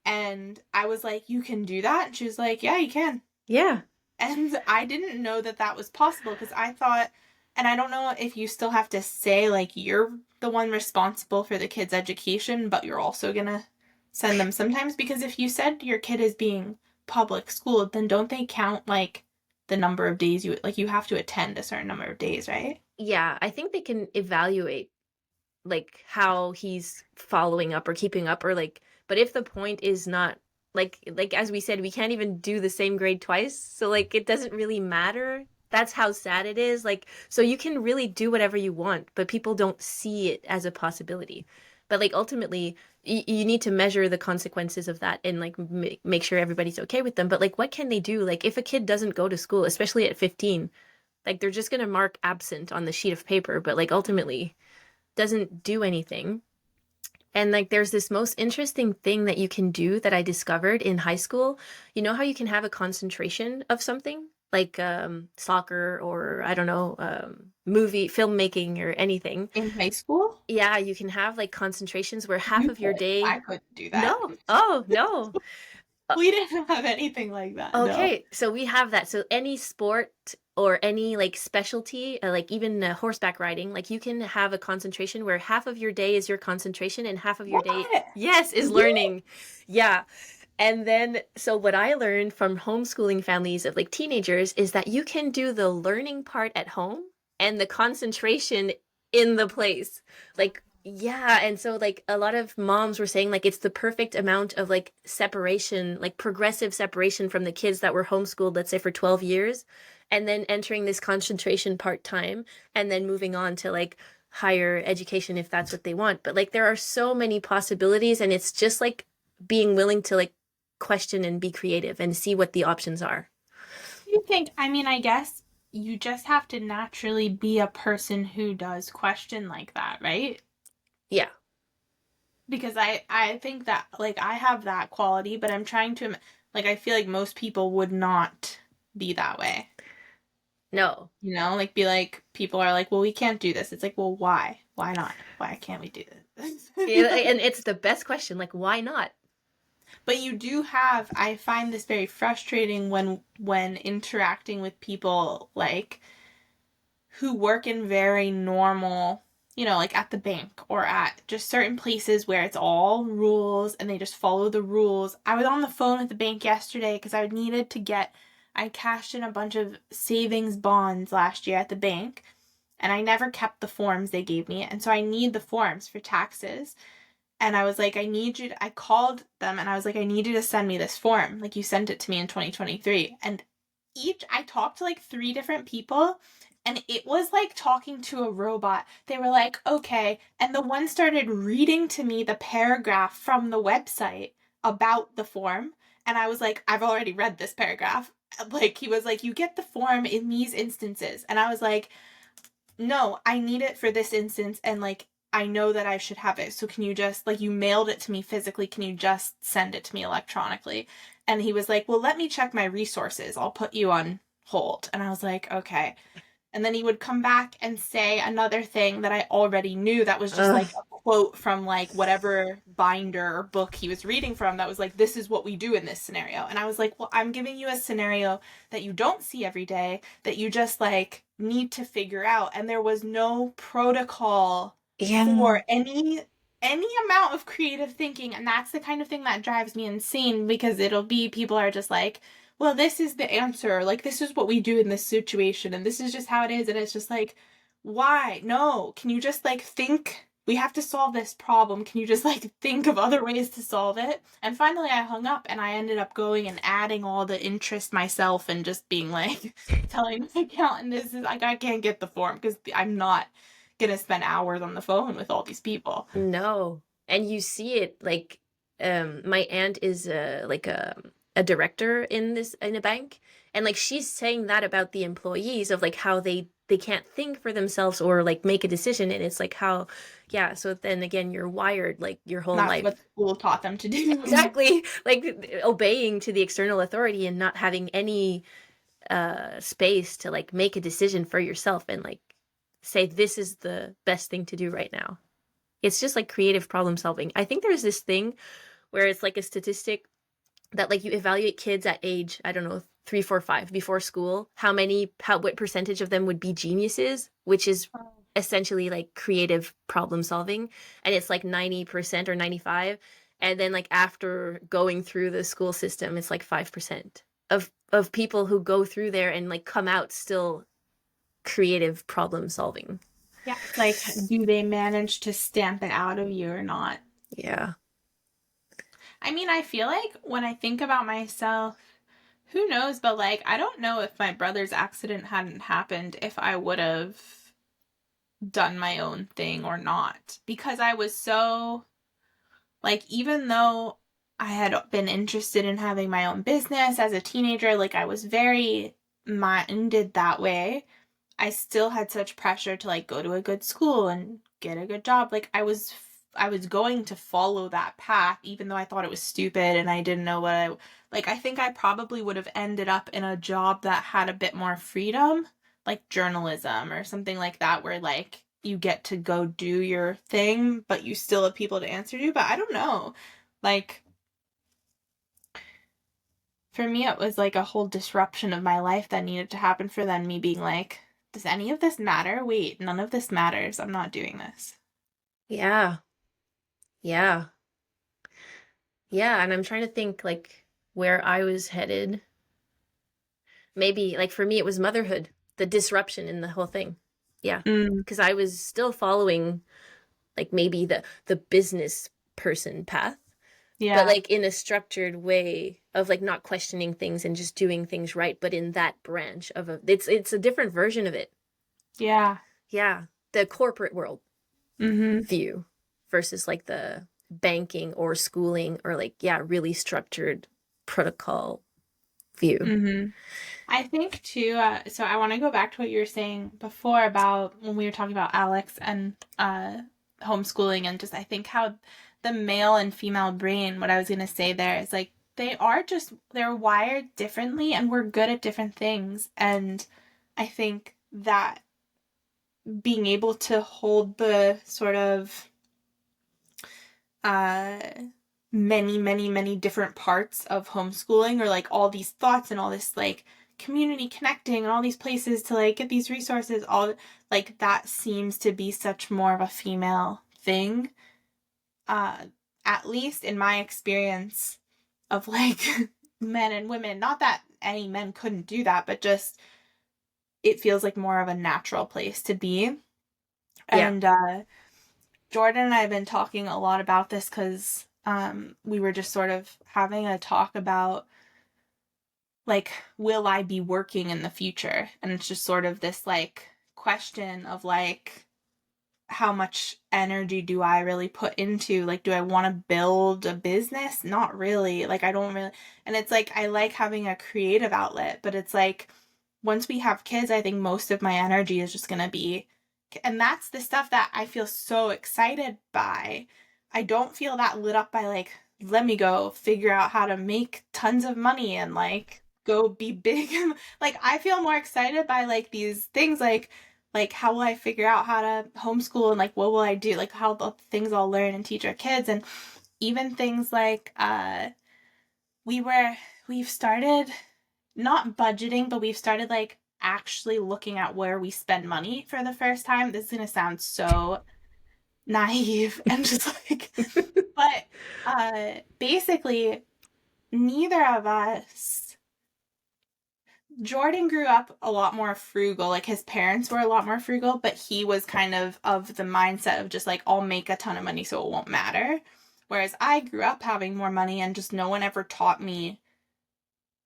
And I was like, "You can do that?" And she was like, "Yeah, you can." Yeah. And I didn't know that that was possible because I thought, and I don't know if you still have to say, like, you're the one responsible for the kid's education, but you're also gonna send them sometimes. Because if you said your kid is being public schooled, then don't they count, like, the number of days you have to attend a certain number of days, right? Yeah, I think they can evaluate like how he's following up or keeping up or like but if the point is not like as we said we can't even do the same grade twice so like it doesn't really matter. That's how sad it is. Like so you can really do whatever you want but people don't see it as a possibility. But like ultimately you need to measure the consequences of that and like make sure everybody's okay with them. But like what can they do? Like if a kid doesn't go to school, especially at 15, like they're just going to mark absent on the sheet of paper but like ultimately doesn't do anything. And like there's this most interesting thing that you can do that I discovered in high school. You know how you can have a concentration of something? Like soccer or I don't know, movie, filmmaking or anything. In high school? Yeah, you can have like concentrations where half You of your could. I day. couldn't do that. No. Oh, no. We didn't have anything like that, no. Okay, so we have that. So any sport or any like specialty, like even horseback riding, like you can have a concentration where half of your day is your concentration and half of your What? day, yes, is Really? learning. Yeah. And then, so what I learned from homeschooling families of like teenagers is that you can do the learning part at home and the concentration in the place. Like, yeah. And so, like, a lot of moms were saying, like, it's the perfect amount of like separation, like progressive separation from the kids that were homeschooled, let's say for 12 years, and then entering this concentration part time and then moving on to like higher education if that's what they want. But like, there are so many possibilities, and it's just like being willing to like question and be creative and see what the options are. You think, I mean, I guess you just have to naturally be a person who does question like that, right? Yeah. Because I think that like I have that quality, but I'm trying to like I feel like most people would not be that way. No. You know, like be like people are like, "Well, we can't do this." It's like, "Well, why? Why not? Why can't we do this?" And it's the best question. Like, why not? But you do have, I find this very frustrating when interacting with people like who work in very normal, like at the bank or at just certain places where it's all rules and they just follow the rules. I was on the phone with the bank yesterday because I cashed in a bunch of savings bonds last year at the bank, and I never kept the forms they gave me. And so I need the forms for taxes. And I was like, I called them and I was like, I need you to send me this form. Like you sent it to me in 2023. And I talked to like three different people, and it was like talking to a robot. They were like, okay. And the one started reading to me the paragraph from the website about the form. And I was like, I've already read this paragraph. Like, he was like, you get the form in these instances. And I was like, no, I need it for this instance. And like, I know that I should have it. So can you just, like, you mailed it to me physically. Can you just send it to me electronically? And he was like, well, let me check my resources. I'll put you on hold. And I was like, okay. and then he would come back and say another thing that I already knew that was just Ugh. like a quote from like whatever binder or book he was reading from that was like, this is what we do in this scenario. And I was like, well, I'm giving you a scenario that you don't see every day, that you just like need to figure out. And there was no protocol Yeah. for any amount of creative thinking. And that's the kind of thing that drives me insane, because it'll be people are just like, well, this is the answer. Like, this is what we do in this situation, and this is just how it is. And it's just like, why? No. Can you just like think? We have to solve this problem. Can you just like think of other ways to solve it? And finally, I hung up and I ended up going and adding all the interest myself and just being like, telling the accountant, this is like, I can't get the form because I'm not gonna spend hours on the phone with all these people. No. And you see it like my aunt is like a director in this in a bank, and like she's saying that about the employees of like how they can't think for themselves or like make a decision, and it's like how yeah, so then again you're wired like your whole That's life what school taught them to do. exactly like obeying to the external authority and not having any space to like make a decision for yourself and like say this is the best thing to do right now. It's just like creative problem solving. I think there's this thing where it's like a statistic that like you evaluate kids at age, I don't know, 3, 4, 5 before school, what percentage of them would be geniuses, which is essentially like creative problem solving. And it's like 90% or 95. And then like after going through the school system, it's like 5% of people who go through there and like come out still creative problem solving. Yeah, it's like, do they manage to stamp it out of you or not? Yeah. I mean, I feel like when I think about myself, who knows, but like, I don't know if my brother's accident hadn't happened, if I would have done my own thing or not. Because I was so, like, even though I had been interested in having my own business as a teenager, like, I was very minded that way. I still had such pressure to like go to a good school and get a good job. Like I was going to follow that path even though I thought it was stupid and I didn't know what I like. I think I probably would have ended up in a job that had a bit more freedom, like journalism or something like that, where like you get to go do your thing but you still have people to answer to. But I don't know. Like, for me, it was like a whole disruption of my life that needed to happen for then me being like, does any of this matter? Wait, none of this matters. I'm not doing this. Yeah. Yeah. Yeah. And I'm trying to think like where I was headed. Maybe like for me, it was motherhood, the disruption in the whole thing. Yeah. Mm, Because I was still following like maybe the business person path, but yeah. like in a structured way of like not questioning things and just doing things right, but in that branch of it's a different version of it. Yeah. Yeah. The corporate world Mm-hmm. view versus like the banking or schooling or like yeah really structured protocol view. Mm-hmm. I think too, so I want to go back to what you were saying before about when we were talking about Alex and homeschooling, and just I think how the male and female brain, what I was going to say there is like they're wired differently and we're good at different things. And I think that being able to hold the sort of uh many different parts of homeschooling, or like all these thoughts and all this like community connecting and all these places to like get these resources, all like that seems to be such more of a female thing, uh at least in my experience of like men and women. Not that any men couldn't do that, but just it feels like more of a natural place to be. Yeah. And Jordan and I have been talking a lot about this because we were just sort of having a talk about like, will I be working in the future? And it's just sort of this like question of like, how much energy do I really put into, like, do I want to build a business? Not really. Like, I don't really. And it's like, I like having a creative outlet, but it's like, once we have kids, I think most of my energy is just going to be, and that's the stuff that I feel so excited by. I don't feel that lit up by like, let me go figure out how to make tons of money and like go be big. Like I feel more excited by like these things like how will I figure out how to homeschool and like what will I do? Like how the things I'll learn and teach our kids and even things like we were we've started not budgeting, but we've started like actually looking at where we spend money for the first time. This is gonna sound so naive and just like but basically neither of us Jordan grew up a lot more frugal. Like his parents were a lot more frugal, but he was kind of the mindset of just like I'll make a ton of money so it won't matter. Whereas I grew up having more money and just no one ever taught me.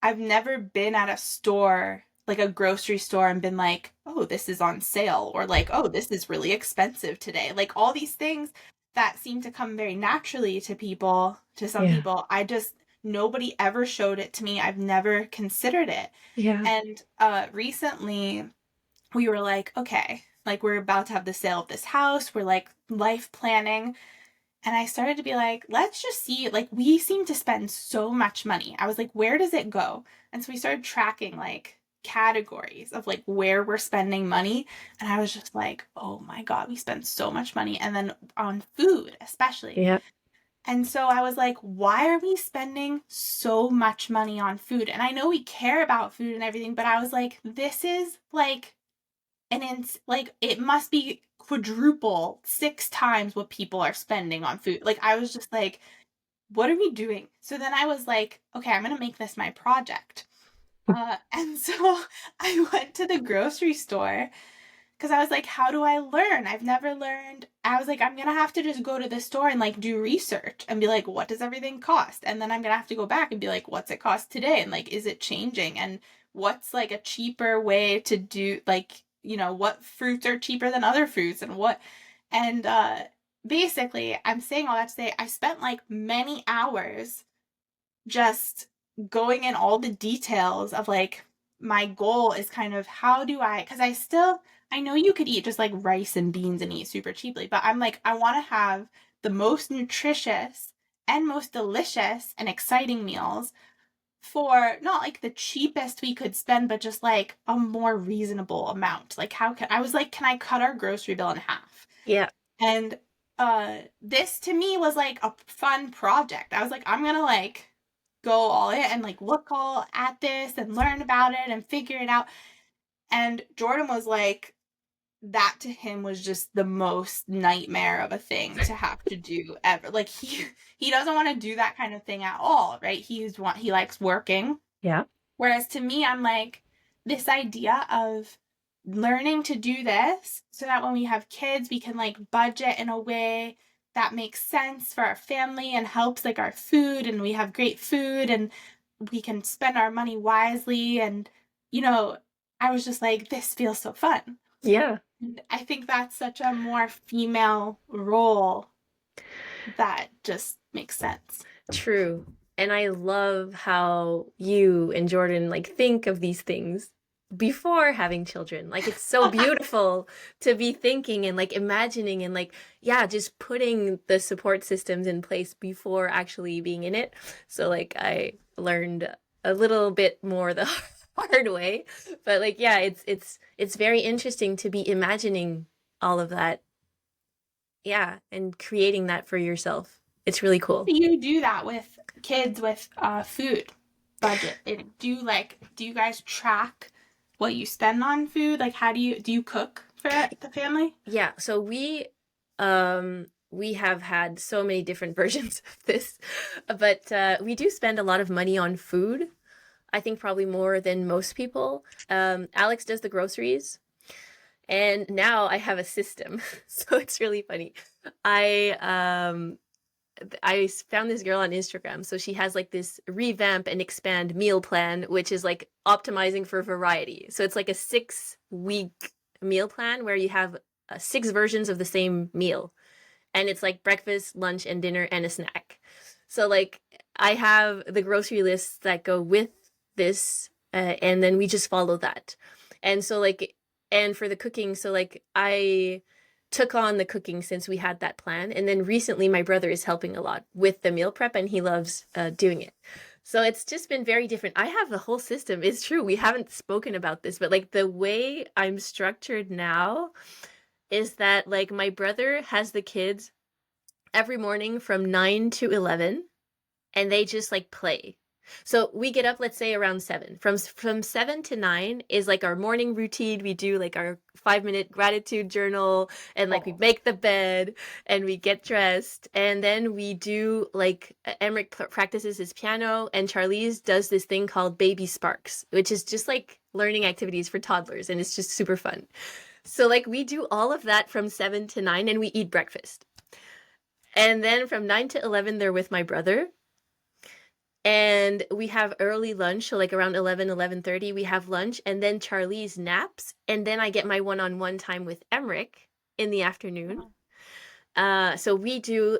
I've never been at a store, like a grocery store and been like, "Oh, this is on sale," or like, "Oh, this is really expensive today." Like all these things that seem to come very naturally to people, to some Yeah. people. I just nobody ever showed it to me. I've never considered it. Yeah. And recently we were like, okay, like we're about to have the sale of this house. We're like life planning. And I started to be like, let's just see, like we seem to spend so much money. I was like, where does it go? And so we started tracking like categories of like where we're spending money. And I was just like, oh my God, we spend so much money. And then on food, especially. Yeah. And so I was like, why are we spending so much money on food? And I know we care about food and everything, but I was like, this is like like it must be quadruple 6 times what people are spending on food. Like I was just like, what are we doing? So then I was like, okay, I'm gonna make this my project. And so I went to the grocery store because I was like, how do I learn? I've never learned. I was like, I'm gonna have to just go to the store and like do research and be like, what does everything cost? And then I'm gonna have to go back and be like, what's it cost today? And like, is it changing? And what's like a cheaper way to do like, what fruits are cheaper than other fruits and what and basically I'm saying all that to say I spent like many hours just going in all the details of like my goal is kind of how do I because I know you could eat just like rice and beans and eat super cheaply, but I'm like I want to have the most nutritious and most delicious and exciting meals for not like the cheapest we could spend, but just like a more reasonable amount. Like how can I was like, can I cut our grocery bill in half? Yeah. And this to me was like a fun project. I was like, I'm gonna like go all in and like look all at this and learn about it and figure it out. And Jordan was like, that to him was just the most nightmare of a thing to have to do ever. Like he doesn't want to do that kind of thing at all, right? He likes working. Yeah. Whereas to me, I'm like, this idea of learning to do this so that when we have kids, we can like budget in a way that makes sense for our family and helps like our food and we have great food and we can spend our money wisely. And, you know, I was just like, this feels so fun. Yeah. And I think that's such a more female role that just makes sense. True. And I love how you and Jordan like think of these things before having children. Like it's so beautiful to be thinking and like imagining and like yeah, just putting the support systems in place before actually being in it. So like I learned a little bit more the hard way. But like yeah, it's very interesting to be imagining all of that. Yeah, and creating that for yourself. It's really cool. Do you do that with kids with food budget? Do you guys track what you spend on food? Like how do you cook for the family? Yeah, so we have had so many different versions of this, but we do spend a lot of money on food. I think probably more than most people. Alex does the groceries, and now I have a system, so it's really funny. I I found this girl on Instagram. So she has like this revamp and expand meal plan, which is like optimizing for variety. So it's like a 6 week meal plan where you have 6 versions of the same meal. And it's like breakfast, lunch, and dinner, and a snack. So like I have the grocery lists that go with this, and then we just follow that. And so like, and for the cooking, so like I took on the cooking since we had that plan. And then recently my brother is helping a lot with the meal prep and he loves doing it. So it's just been very different. I have the whole system. It's true. We haven't spoken about this, but like the way I'm structured now is that like my brother has the kids every morning from 9 to 11 and they just like play. So we get up, let's say around 7. From 7 to 9 is like our morning routine. We do like our 5-minute gratitude journal and like we Oh, make the bed and we get dressed and then we do like Emmerich practices his piano and Charlize does this thing called Baby Sparks, which is just like learning activities for toddlers and it's just super fun. So like we do all of that from 7 to 9 and we eat breakfast. And then from 9 to 11 they're with my brother and we have early lunch, so like around 11:30 we have lunch and then Charlie's naps and then I get my one-on-one time with Emmerich in the afternoon. wow. So we do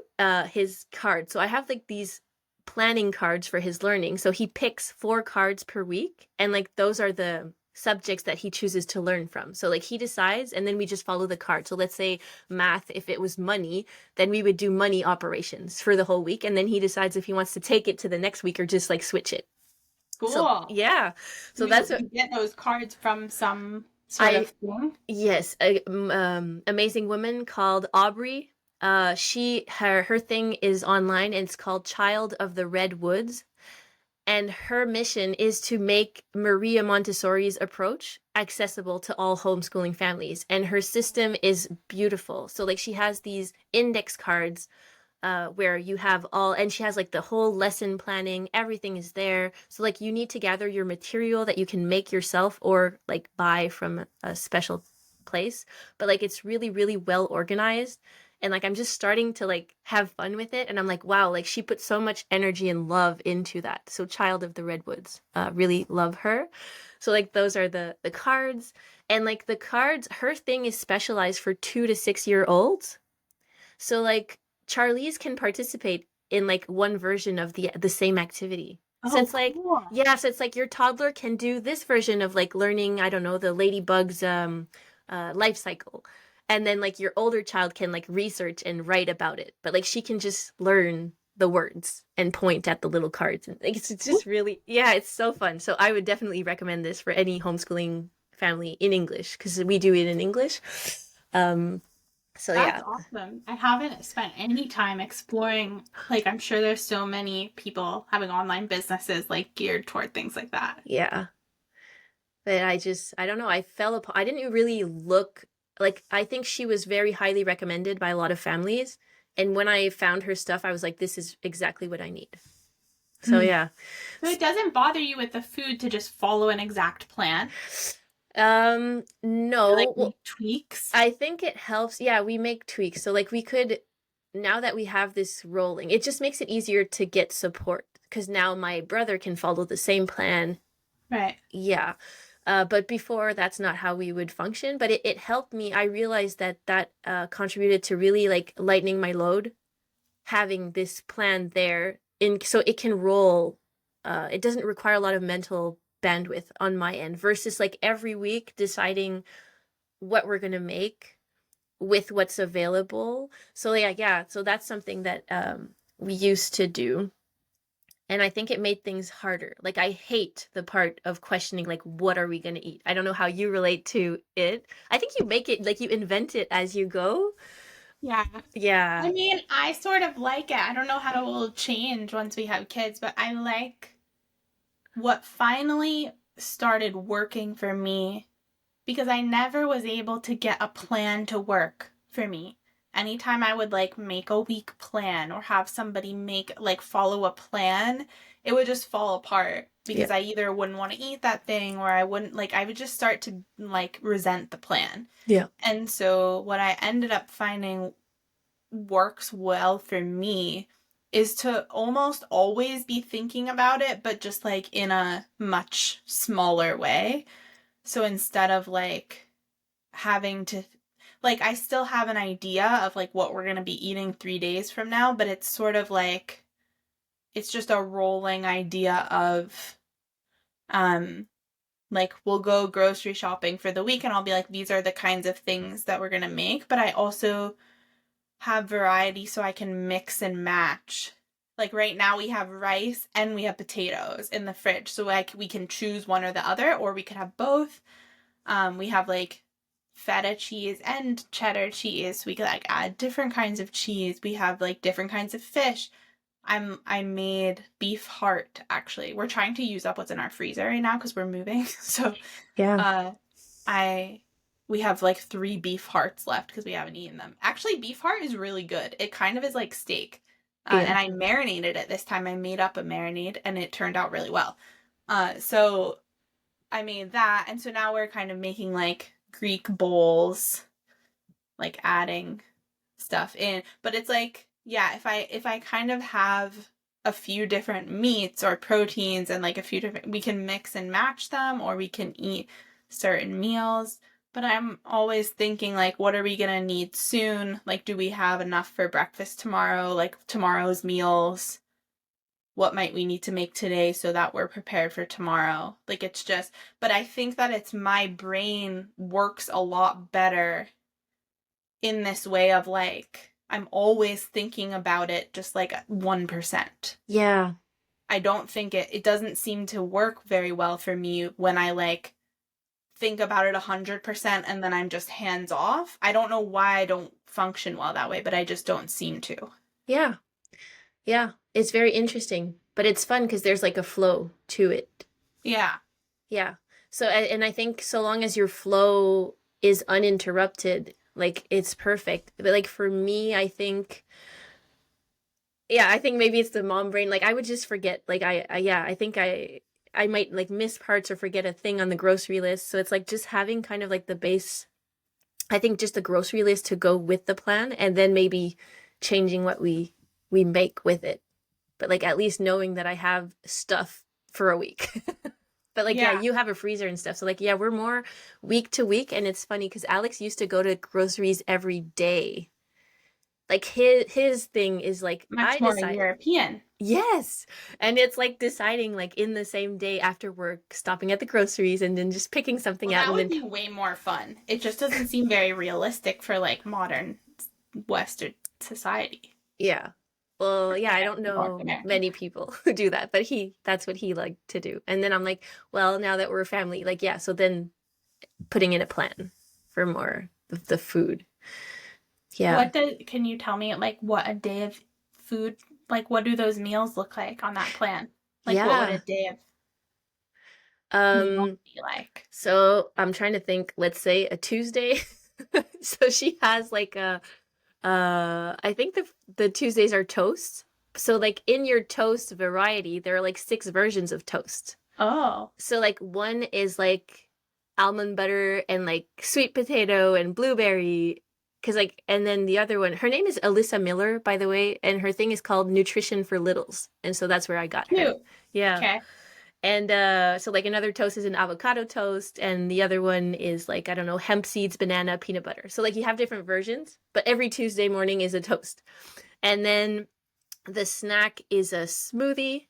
his cards. So I have like these planning cards for his learning. So he picks 4 cards per week and like those are the subjects that he chooses to learn from. So like he decides and then we just follow the card. So let's say math, if it was money, then we would do money operations for the whole week and then he decides if he wants to take it to the next week or just like switch it. So Cool. yeah. So You that's what you get those cards from some sort of I thing? yes, a amazing woman called Aubrey. Her thing is online and it's called Child of the Red Woods. And her mission is to make Maria Montessori's approach accessible to all homeschooling families. And her system is beautiful. So like she has these index cards where you have all, and she has like the whole lesson planning, everything is there. So like you need to gather your material that you can make yourself or like buy from a special place. But like it's really, really well organized. And like I'm just starting to like have fun with it. And I'm like, wow, like she put so much energy and love into that. So Child of the Redwoods, really love her. So like those are the cards. And like the cards, her thing is specialized for 2 to 6 year olds. So like Charlize can participate in like one version of the same activity. So Oh, it's like cool. yeah, so it's like your toddler can do this version of like learning, I don't know, the ladybug's life cycle. And then like your older child can like research and write about it. But like she can just learn the words and point at the little cards. And like, it's just really yeah, it's so fun. So I would definitely recommend this for any homeschooling family in English because we do it in English. Um so That's yeah. awesome. I haven't spent any time exploring, like, I'm sure there's so many people having online businesses like geared toward things like that. Yeah. But I don't know, I fell upon, I didn't really look, like, I think she was very highly recommended by a lot of families. And when I found her stuff, I was like, this is exactly what I need. So Hmm. yeah. So it doesn't bother you with the food to just follow an exact plan? You like No. Well, make tweaks? I think it helps. Yeah, we make tweaks. So like we could, now that we have this rolling, it just makes it easier to get support because now my brother can follow the same plan. Right. Yeah. But before, that's not how we would function. But it helped me. I realized that contributed to really like lightening my load, having this plan there in so it can roll. It doesn't require a lot of mental bandwidth on my end versus like every week deciding what we're gonna make with what's available. So yeah. So that's something that we used to do and I think it made things harder. Like I hate the part of questioning like what are we going to eat? I don't know how you relate to it. I think you make it like you invent it as you go. Yeah. I Yeah. mean, I sort of like it. I don't know how it will change once we have kids, but I like what finally started working for me because I never was able to get a plan to work for me. Anytime I would like make a week plan or have somebody make like follow a plan, it would just fall apart Yeah. because I either wouldn't want to eat that thing or I wouldn't like I would just start to like resent the plan. Yeah. And so what I ended up finding works well for me is to almost always be thinking about it, but just like in a much smaller way. So instead of like having to, like, I still have an idea of like what we're going to be eating 3 days from now, but it's sort of like, it's just a rolling idea of, um, like we'll go grocery shopping for the week and I'll be like, these are the kinds of things that we're going to make, but I also have variety so I can mix and match Like right now we have rice and we have potatoes in the fridge. So like we can choose one or the other, or we could have both. We have like feta cheese and cheddar cheese. So we could like add different kinds of cheese. We have like different kinds of fish. I made beef heart actually. We're trying to use up what's in our freezer right now because we're moving. So Yeah. uh I we have like 3 beef hearts left because we haven't eaten them. Actually, beef heart is really good. It kind of is like steak. Yeah. And I marinated it this time. I made up a marinade and it turned out really well. So I made that, and so now we're kind of making like Greek bowls, like adding stuff in. But it's like, yeah, if I kind of have a few different meats or proteins and like a few different, we can mix and match them, or we can eat certain meals. But I'm always thinking like, what are we gonna need soon? Like, do we have enough for breakfast tomorrow? Like tomorrow's meals? What might we need to make today so that we're prepared for tomorrow? Like it's just, but I think that it's my brain works a lot better in this way of like, I'm always thinking about it just like 1%. Yeah. I don't think it doesn't seem to work very well for me when I like think about it 100% and then I'm just hands off. I don't know why I don't function well that way, but I just don't seem to. Yeah. Yeah. It's very interesting, but it's fun because there's like a flow to it. Yeah. Yeah. So, and I think so long as your flow is uninterrupted, like it's perfect. But like for me, I think, yeah, I think maybe it's the mom brain. Like I would just forget. Like yeah, I think I might like miss parts or forget a thing on the grocery list. So it's like just having kind of like the base, I think just the grocery list to go with the plan, and then maybe changing what we make with it. But like at least knowing that I have stuff for a week. But like, yeah, Yeah. you have a freezer and stuff. So like, yeah, we're more week to week. And it's funny because Alex used to go to groceries every day. Like his thing is like, I Much more decide. European. Yes. And it's like deciding like in the same day after work, stopping at the groceries and then just picking something Well, out that and would then be way more fun. It just doesn't seem very realistic for like modern Western society. yeah. Well, yeah, I don't North know American. many people who do that, but that's what he liked to do. And then I'm like, well, now that we're a family, like, yeah, so then putting in a plan for more of the food. Yeah. Can you tell me like what a day of food, like what do those meals look like on that plan? Like what would a Yeah. day of meal Um, be like? so I'm trying to think, let's say a Tuesday. So she has like a I think the Tuesdays are toast. So like in your toast variety, there are like 6 versions of toast. Oh, So like one is like almond butter and like sweet potato and blueberry. Cause like, and then the other one, her name is Alyssa Miller, by the way, and her thing is called Nutrition for Littles. And so that's where I got her. cute. Yeah. Okay. And so like another toast is an avocado toast, and the other one is like, I don't know, hemp seeds, banana, peanut butter. So like you have different versions, but every Tuesday morning is a toast. And then the snack is a smoothie.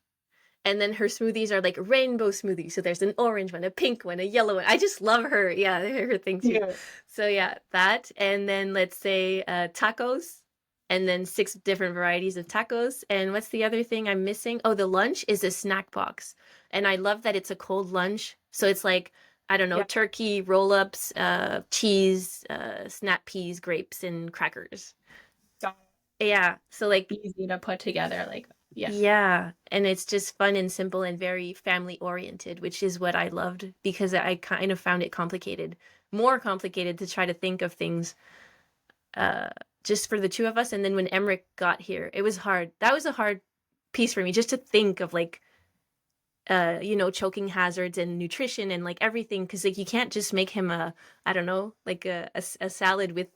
And then her smoothies are like rainbow smoothies. So there's an orange one, a pink one, a yellow one. I just love her. Yeah, her thing too. Cute. So yeah, that. And then let's say tacos. And then 6 different varieties of tacos. And what's the other thing I'm missing? Oh, the lunch is a snack box. And I love that it's a cold lunch. So it's like, I don't know, Yeah. turkey, roll-ups, cheese, snap peas, grapes, and crackers. Got Yeah. So like it. Easy to put together. Like, yeah. yeah, and it's just fun and simple and very family oriented, which is what I loved because I kind of found it complicated, more complicated to try to think of things uh just for the two of us. And then when Emmerich got here, it was hard. That was a hard piece for me just to think of like choking hazards and nutrition and like everything because like you can't just make him a I don't know, like a salad with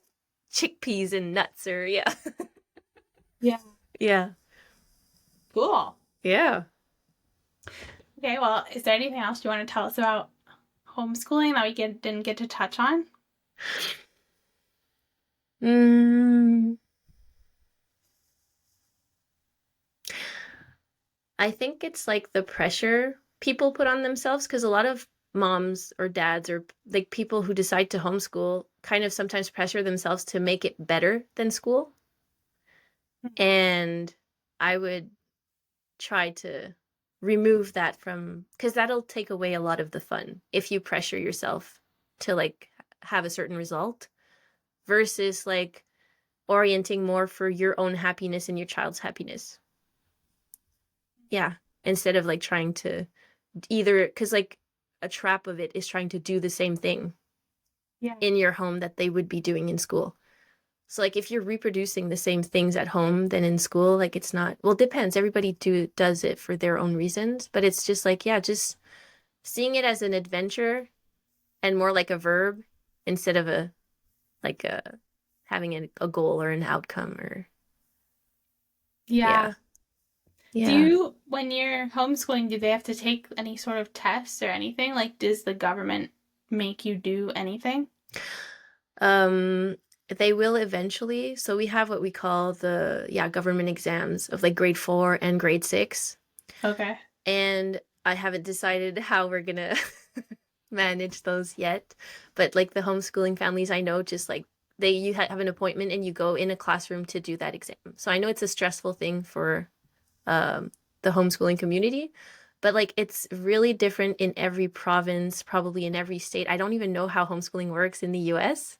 chickpeas and nuts or yeah. Yeah. Yeah. Cool. Yeah. Okay, well, is there anything else you want to tell us about homeschooling that we didn't get to touch on? Mm. I think it's like the pressure people put on themselves because a lot of moms or dads or like people who decide to homeschool kind of sometimes pressure themselves to make it better than school. And I would try to remove that from, because that'll take away a lot of the fun if you pressure yourself to like have a certain result versus like orienting more for your own happiness and your child's happiness. Yeah. Instead of like trying to either, because like a trap of it is trying to do the same thing Yeah. in your home that they would be doing in school. So like if you're reproducing the same things at home than in school, like it's not, well, it depends. Everybody does it for their own reasons, but it's just like, yeah, just seeing it as an adventure and more like a verb instead of a like a having a goal or an outcome or Yeah. yeah. Yeah. When you're homeschooling, do they have to take any sort of tests or anything? Like, does the government make you do anything? Um, they will eventually. So we have what we call the government exams of like grade 4 and grade 6. Okay. And I haven't decided how we're gonna manage those yet. But like the homeschooling families I know, just like you have an appointment and you go in a classroom to do that exam. So I know it's a stressful thing for the homeschooling community, but like it's really different in every province, probably in every state. I don't even know how homeschooling works in the US.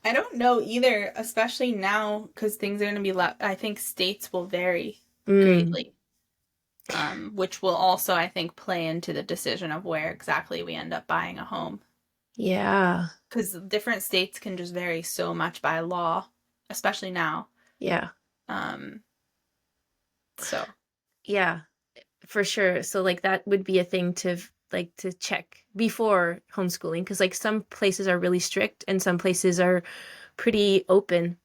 I don't know either, especially now because things are going to be I think states will vary Mm, greatly, which will also, I think, play into the decision of where exactly we end up buying a home. yeah. Because different states can just vary so much by law, especially now. Yeah. Um, so Yeah, for sure. So like that would be a thing to like to check before homeschooling because like some places are really strict and some places are pretty open.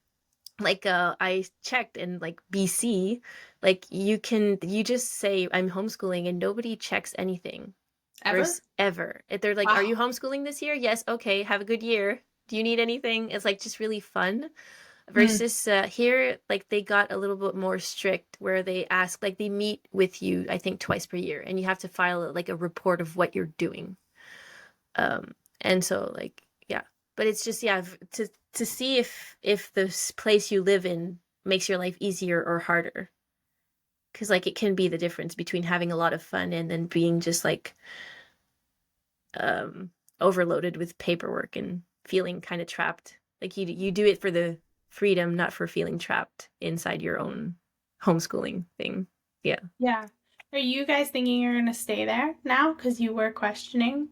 Like I checked in like BC, like you just say I'm homeschooling and nobody checks anything. ever? Versus ever. If they're like, "Are you Wow. homeschooling this year?" "Yes." "Okay, have a good year. Do you need anything?" It's like just really fun. Mm. Versus here, like they got a little bit more strict where they ask, like they meet with you, I think twice per year, and you have to file like a report of what you're doing. And so like yeah, but it's just yeah to see if this place you live in makes your life easier or harder. Because like it can be the difference between having a lot of fun and then being just like overloaded with paperwork and feeling kind of trapped. Like you do it for the freedom, not for feeling trapped inside your own homeschooling thing. Yeah. Yeah. Are you guys thinking you're going to stay there now because you were questioning?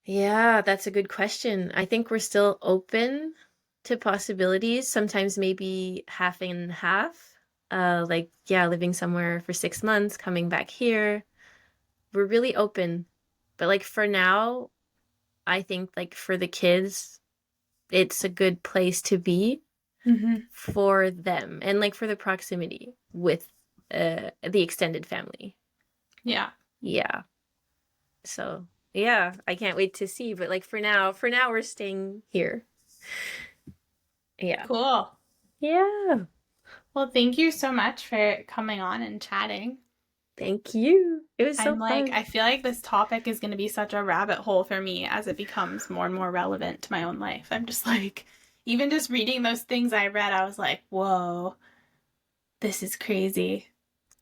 Yeah, that's a good question. I think we're still open to possibilities, sometimes maybe half and half. Like, yeah, living somewhere for 6 months, coming back here. We're really open. But like for now, I think like for the kids, it's a good place to be Mm-hmm. for them and like for the proximity with the extended family. Yeah. Yeah. So, yeah, I can't wait to see, but like for now we're staying here. Yeah. Cool. Yeah. Well, thank you so much for coming on and chatting. Thank you. It was so I'm like, fun. I feel like this topic is going to be such a rabbit hole for me as it becomes more and more relevant to my own life. I'm just like, even just reading those things I read, I was like, whoa, this is crazy.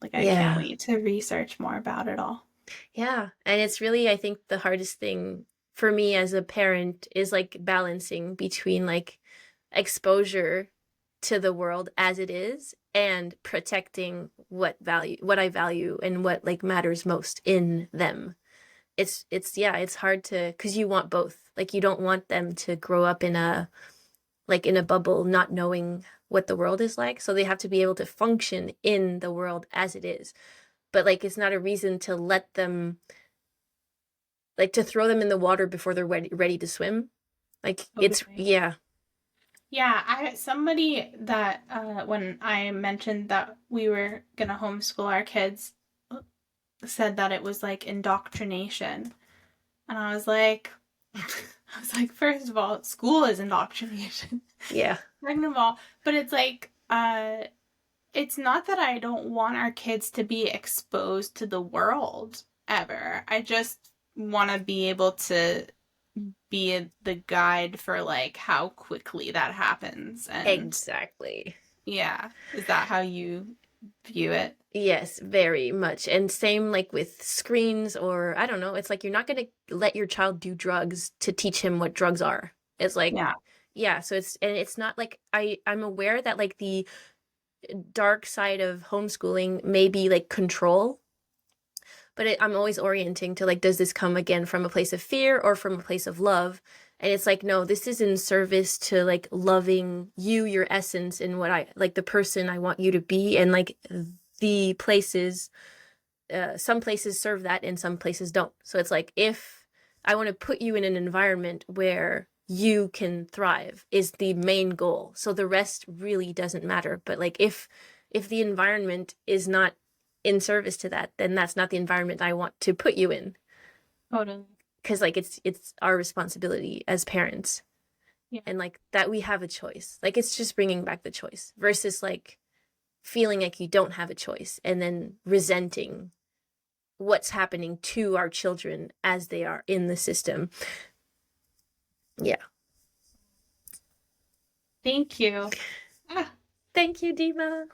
Like, I can't Yeah. wait to research more about it all. Yeah. And it's really, I think, the hardest thing for me as a parent is like balancing between like exposure to the world as it is and protecting what I value and what like matters most in them. It's yeah, it's hard to because you want both. Like you don't want them to grow up in a like in a bubble not knowing what the world is like. So they have to be able to function in the world as it is. But like it's not a reason to let them like to throw them in the water before they're ready to swim. Like it's Totally. yeah. Yeah, I somebody that when I mentioned that we were gonna homeschool our kids said that it was like indoctrination. And I was like, first of all, school is indoctrination. Yeah. Second of all, but it's like, it's not that I don't want our kids to be exposed to the world ever. I just want to be able to be the guide for like how quickly that happens. And Exactly. yeah, is that how you view it. Yes, very much. And same like with screens, or I don't know, it's like you're not going to let your child do drugs to teach him what drugs are. It's like, Yeah. yeah, so it's not like I'm aware that like the dark side of homeschooling may be like control, but I'm always orienting to like, does this come again from a place of fear or from a place of love? And it's like, no, this is in service to like loving you, your essence, and what I like, the person I want you to be. And like the places, some places serve that and some places don't. So it's like, if I want to put you in an environment where you can thrive is the main goal. So the rest really doesn't matter. But like, if the environment is not in service to that, then that's not the environment I want to put you in. Totally. Because like it's our responsibility as parents, Yeah. and like that we have a choice. Like it's just bringing back the choice versus like feeling like you don't have a choice and then resenting what's happening to our children as they are in the system. Yeah. Thank you. Ah, Thank you, Dima.